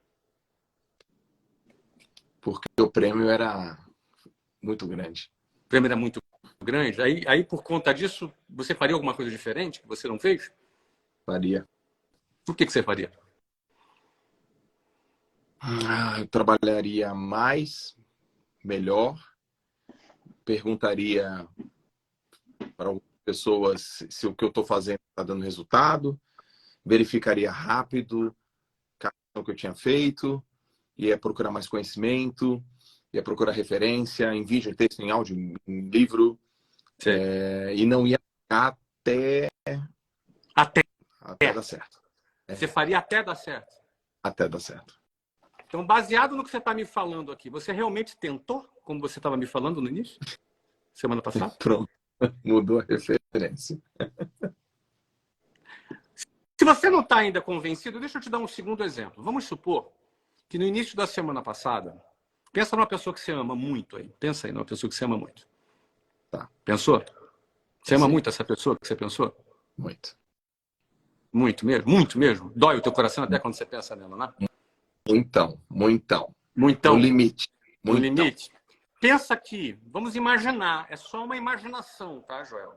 Porque o prêmio era muito grande. O prêmio era muito grande. Aí, por conta disso, você faria alguma coisa diferente que você não fez? Faria. Por que você faria? Eu trabalharia mais, melhor, perguntaria para algumas pessoas se o que eu estou fazendo está dando resultado, verificaria rápido o que eu tinha feito, ia procurar mais conhecimento, ia procurar referência em vídeo, em texto, em áudio, em livro, e não ia até dar certo. Você faria até dar certo. Até dar certo. Então, baseado no que você está me falando aqui, você realmente tentou, como você estava me falando no início? Semana passada? Pronto. Mudou a referência. Se você não está ainda convencido, deixa eu te dar um segundo exemplo. Vamos supor que no início da semana passada, pensa numa pessoa que você ama muito aí. Pensa aí numa pessoa que você ama muito. Tá. Pensou? Você ama Sim. muito essa pessoa que você pensou? Muito. Muito mesmo? Muito mesmo? Dói o teu coração até quando você pensa nela, né? Muitão. Muitão. No limite. No limite? Pensa que, vamos imaginar, é só uma imaginação, tá, Joel?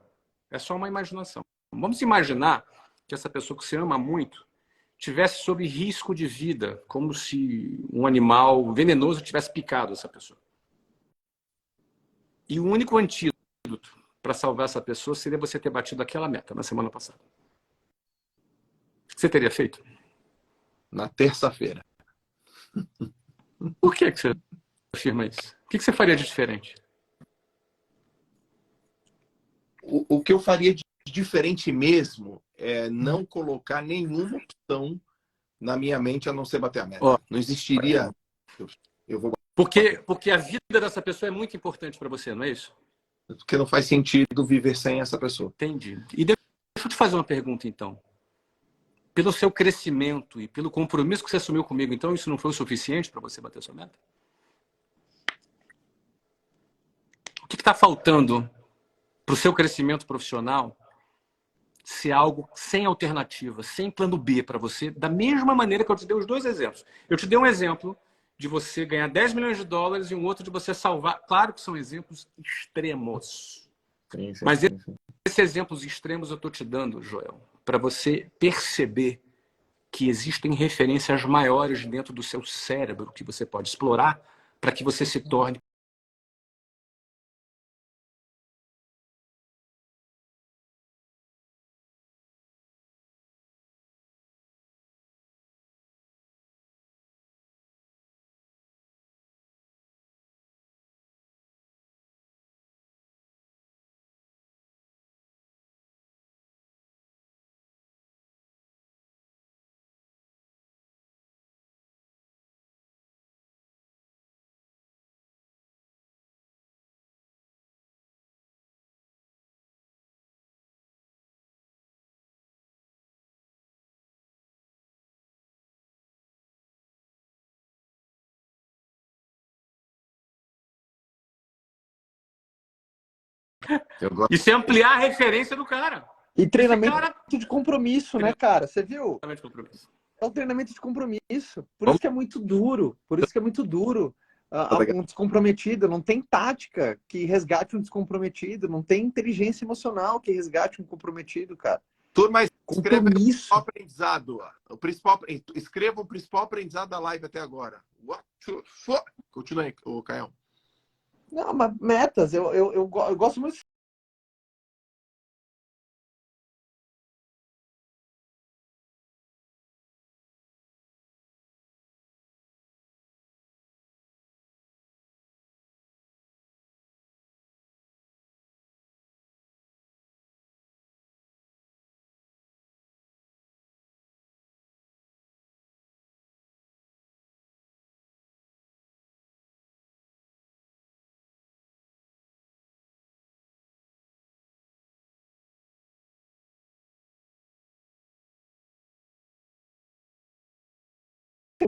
É só uma imaginação. Vamos imaginar que essa pessoa que você ama muito tivesse sob risco de vida, como se um animal venenoso tivesse picado essa pessoa. E o único antídoto para salvar essa pessoa seria você ter batido aquela meta na semana passada. O que você teria feito? Na terça-feira. Por que você afirma isso? O que você faria de diferente? O que eu faria de diferente mesmo é não colocar nenhuma opção na minha mente a não ser bater a meta. Ó, não existiria. Eu vou. Porque a vida dessa pessoa é muito importante para você, não é isso? Porque não faz sentido viver sem essa pessoa. Entendi. E deixa eu te fazer uma pergunta, então. Pelo seu crescimento e pelo compromisso que você assumiu comigo, então isso não foi o suficiente para você bater sua meta? O que está faltando para o seu crescimento profissional ser algo sem alternativa, sem plano B para você, da mesma maneira que eu te dei os dois exemplos. Eu te dei um exemplo de você ganhar 10 milhões de dólares e um outro de você salvar. Claro que são exemplos extremos. Sim. Mas esses exemplos extremos eu estou te dando, Joel, para você perceber que existem referências maiores dentro do seu cérebro que você pode explorar para que você se torne. Isso é ampliar a referência do cara. E treinamento cara... de compromisso, né, cara? Você viu? Treinamento de compromisso. É um treinamento de compromisso. Por isso que é muito duro. Por isso que é muito duro. Um descomprometido. Não tem tática que resgate um descomprometido. Não tem inteligência emocional que resgate um comprometido, cara. Turma, escreva o Compromisso. aprendizado. Escreva o principal aprendizado da live até agora. What the fuck? Continua aí, Caião. Não, mas metas. Eu gosto muito.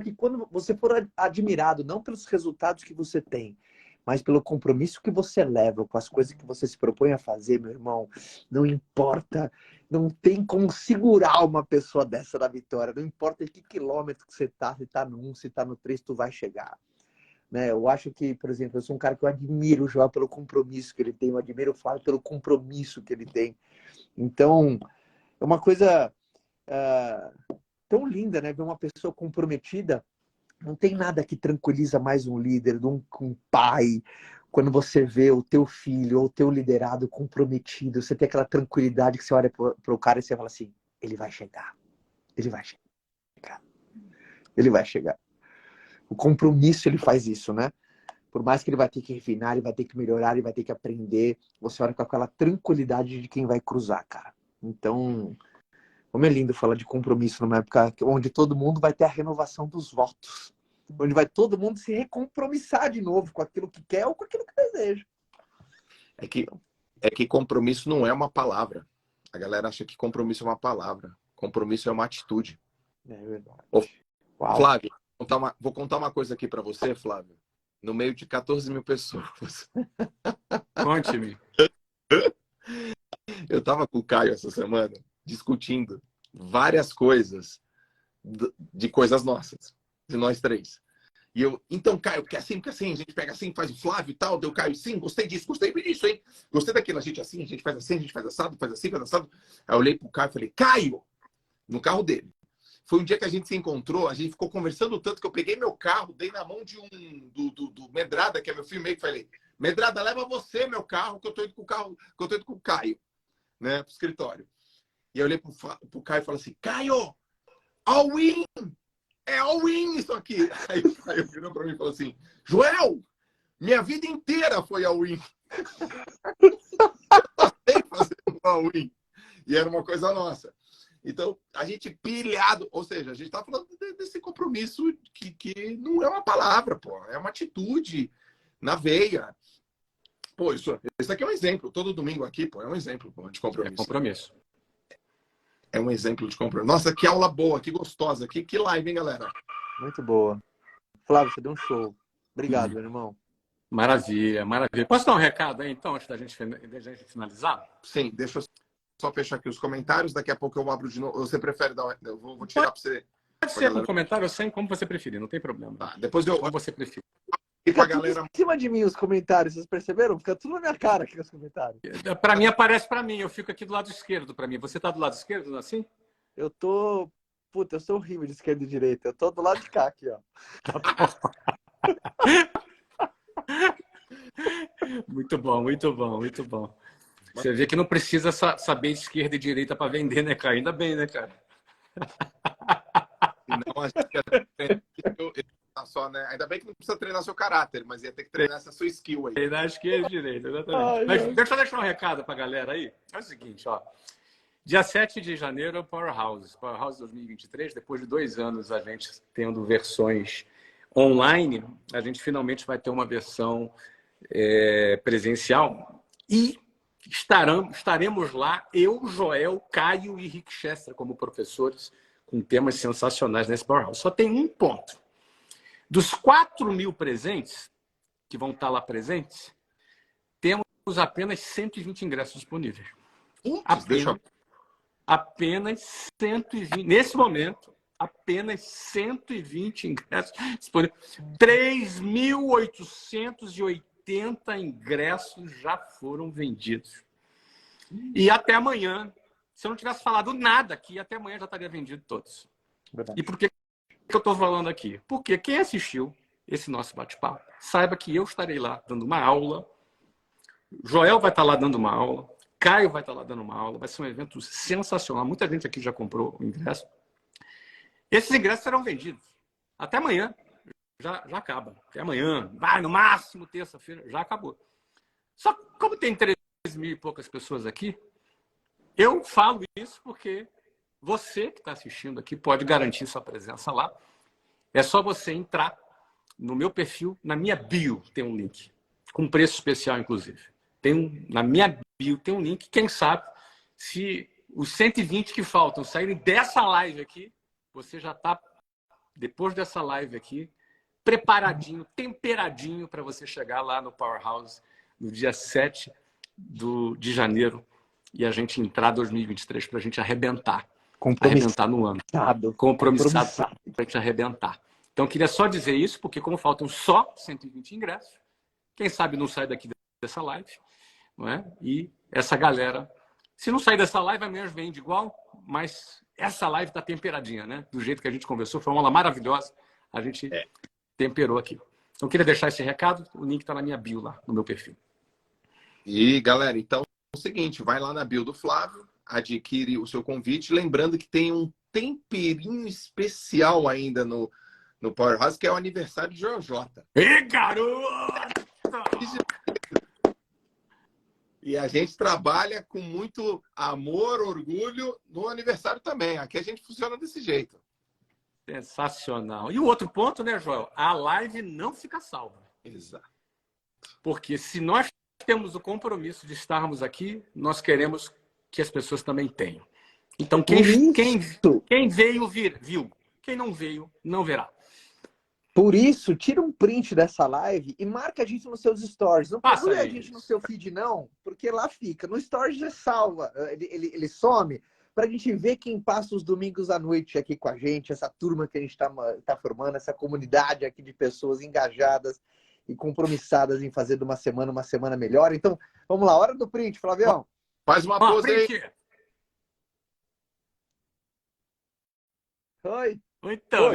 Que quando você for admirado, não pelos resultados que você tem, mas pelo compromisso que você leva com as coisas que você se propõe a fazer, meu irmão. Não importa, não tem como segurar uma pessoa dessa da vitória. Não importa em que quilômetro que você tá, se tá no 1, se tá no 3, tu vai chegar. Né? Eu acho que, por exemplo, eu sou um cara que eu admiro o João pelo compromisso que ele tem, eu admiro o Flávio pelo compromisso que ele tem. Então, é uma coisa tão linda, né? Ver uma pessoa comprometida. Não tem nada que tranquiliza mais um líder, um pai, quando você vê o teu filho ou o teu liderado comprometido, você tem aquela tranquilidade que você olha para o cara e você fala assim, ele vai chegar, ele vai chegar, ele vai chegar. O compromisso, ele faz isso, né? Por mais que ele vai ter que refinar, ele vai ter que melhorar, ele vai ter que aprender, você olha com aquela tranquilidade de quem vai cruzar, cara. Então, como é lindo falar de compromisso numa época onde todo mundo vai ter a renovação dos votos. Onde vai todo mundo se recompromissar de novo com aquilo que quer ou com aquilo que deseja. É que compromisso não é uma palavra. A galera acha que compromisso é uma palavra. Compromisso é uma atitude. É verdade. Uau. Flávio, vou contar uma coisa aqui para você, Flávio. No meio de 14 mil pessoas. Conte-me. Eu estava com o Caio essa semana discutindo várias coisas de coisas nossas, de nós três. E eu, então, Caio, porque assim, a gente pega assim, faz o Flávio e tal, deu Caio, sim, gostei disso, gostei disso, hein? Gostei daquilo, a gente assim, a gente faz assim, a gente faz assado, faz assim, faz assado. Aí eu olhei pro Caio e falei, Caio, no carro dele. Foi um dia que a gente se encontrou, a gente ficou conversando tanto que eu peguei meu carro, dei na mão de do Medrada, que é meu filho meio, que falei, Medrada, leva você meu carro, que eu tô indo com o carro, que eu tô indo com o Caio, né, pro escritório. E eu olhei pro Caio e falei assim, Caio, all-in! É all-in isso aqui. Aí o Caio virou pra mim e falou assim, Joel, minha vida inteira foi all-in. Eu passei fazendo all-in. E era uma coisa nossa. Então, a gente pilhado, ou seja, a gente tá falando desse compromisso que não é uma palavra, pô, é uma atitude na veia. Pô, isso aqui é um exemplo. Todo domingo aqui, pô, é um exemplo, pô, de compromisso. É compromisso. É um exemplo de compromisso. Nossa, que aula boa, que gostosa. Que live, hein, galera? Muito boa. Flávio, você deu um show. Obrigado, meu irmão. Maravilha, maravilha. Posso dar um recado aí, então, antes da gente finalizar? Sim, deixa eu só fechar aqui os comentários. Daqui a pouco eu abro de novo. Você prefere dar... Eu vou tirar para você. Pode ser com comentário, sem como você preferir, não tem problema. Tá, depois eu... Como você preferir. Fica galera... em cima de mim os comentários, vocês perceberam? Fica tudo na minha cara aqui os comentários. Para mim, aparece para mim. Eu fico aqui do lado esquerdo para mim. Você tá do lado esquerdo, assim? Eu tô... Puta, eu sou horrível de esquerda e direita. Eu tô do lado de cá aqui, ó. Muito bom, muito bom, muito bom. Você vê que não precisa saber esquerda e direita para vender, né, cara? Ainda bem, né, cara? Não, a gente só, né? Ainda bem que não precisa treinar seu caráter, mas ia ter que treinar essa sua skill aí. Treinar esquerda e direita, exatamente. Mas deixa eu deixar um recado para a galera aí. É o seguinte, ó. Dia 7 de janeiro é o Powerhouse. Powerhouse 2023, depois de 2 anos a gente tendo versões online, a gente finalmente vai ter uma versão presencial e estaremos lá, eu, Joel, Caio e Rick Chester como professores, com temas sensacionais nesse Powerhouse. Só tem um ponto. Dos 4.000 presentes, que vão estar lá presentes, temos apenas 120 ingressos disponíveis. Apenas 120. Nesse momento, apenas 120 ingressos disponíveis. 3.880 ingressos já foram vendidos. E até amanhã, se eu não tivesse falado nada aqui, até amanhã já estaria vendido todos. Verdade. E por que eu estou falando aqui? Porque quem assistiu esse nosso bate-papo, saiba que eu estarei lá dando uma aula, Joel vai estar lá dando uma aula, Caio vai estar lá dando uma aula, vai ser um evento sensacional. Muita gente aqui já comprou o ingresso. Esses ingressos serão vendidos. Até amanhã já acaba. Até amanhã, vai no máximo terça-feira, já acabou. Só que como tem 3.000 e poucas pessoas aqui, eu falo isso porque você que está assistindo aqui pode garantir sua presença lá. É só você entrar no meu perfil, na minha bio tem um link, com preço especial, inclusive. Na minha bio tem um link. Quem sabe, se os 120 que faltam saírem dessa live aqui, você já está, depois dessa live aqui, preparadinho, temperadinho para você chegar lá no Powerhouse no dia 7 de janeiro e a gente entrar 2023 para a gente arrebentar no ano. Compromissado para a gente arrebentar. Então, queria só dizer isso, porque como faltam só 120 ingressos, quem sabe não sai daqui dessa live, não é? E essa galera, se não sair dessa live, amanhã vende igual, mas essa live está temperadinha, né? Do jeito que a gente conversou, foi uma aula maravilhosa, a gente temperou aqui. Então, queria deixar esse recado, o link está na minha bio lá, no meu perfil. E, galera, então é o seguinte, vai lá na bio do Flávio, adquire o seu convite, lembrando que tem um temperinho especial ainda no Powerhouse, que é o aniversário de Jojota. Ê, garoto! E a gente trabalha com muito amor, orgulho no aniversário também. Aqui a gente funciona desse jeito. Sensacional. E o outro ponto, né, Joel? A live não fica salva. Exato. Porque se nós temos o compromisso de estarmos aqui, nós queremos que as pessoas também tenham. Então, quem veio, viu. Quem não veio, não verá. Por isso, tira um print dessa live e marca a gente nos seus stories. Não procure a gente no seu feed, não, porque lá fica. No stories já salva, ele some, para a gente ver quem passa os domingos à noite aqui com a gente, essa turma que a gente está formando, essa comunidade aqui de pessoas engajadas e compromissadas em fazer de uma semana melhor. Então, vamos lá, hora do print, Flavião. Faz uma pose aí. Oi. Então,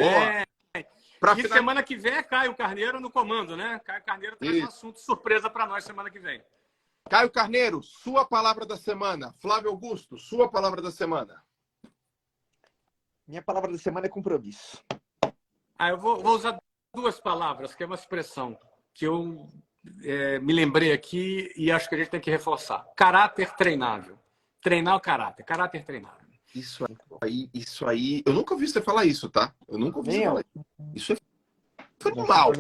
e semana que vem é Caio Carneiro no comando, né? Caio Carneiro traz um assunto surpresa para nós semana que vem. Caio Carneiro, sua palavra da semana. Flávio Augusto, sua palavra da semana. Minha palavra da semana é compromisso. Eu vou usar duas palavras, que é uma expressão que eu me lembrei aqui e acho que a gente tem que reforçar. Caráter treinável. Treinar o caráter. Caráter treinável. Isso aí. Eu nunca ouvi você falar isso, tá? Eu nunca ouvi você falar isso. Isso é fenomenal.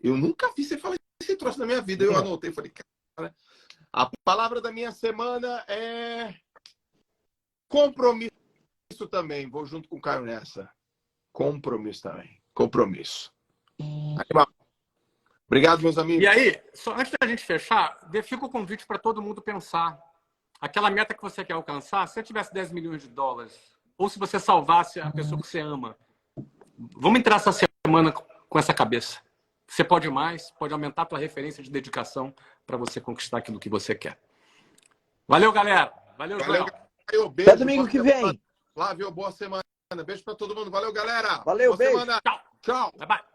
Eu nunca vi você falar esse troço na minha vida. Eu anotei e falei, cara, a palavra da minha semana é compromisso também. Vou junto com o Caio nessa. Compromisso também. Compromisso. Obrigado, meus amigos. E aí, só antes da gente fechar, fica o convite para todo mundo pensar. Aquela meta que você quer alcançar, se você tivesse 10 milhões de dólares, ou se você salvasse a pessoa que você ama, vamos entrar essa semana com essa cabeça. Você pode mais, pode aumentar a tua referência de dedicação para você conquistar aquilo que você quer. Valeu, galera. Valeu, Joel. Até domingo que vem. Flávio, boa semana. Beijo para todo mundo. Valeu, galera. Valeu, boa beijo. Semana. Tchau. Tchau. Bye, bye.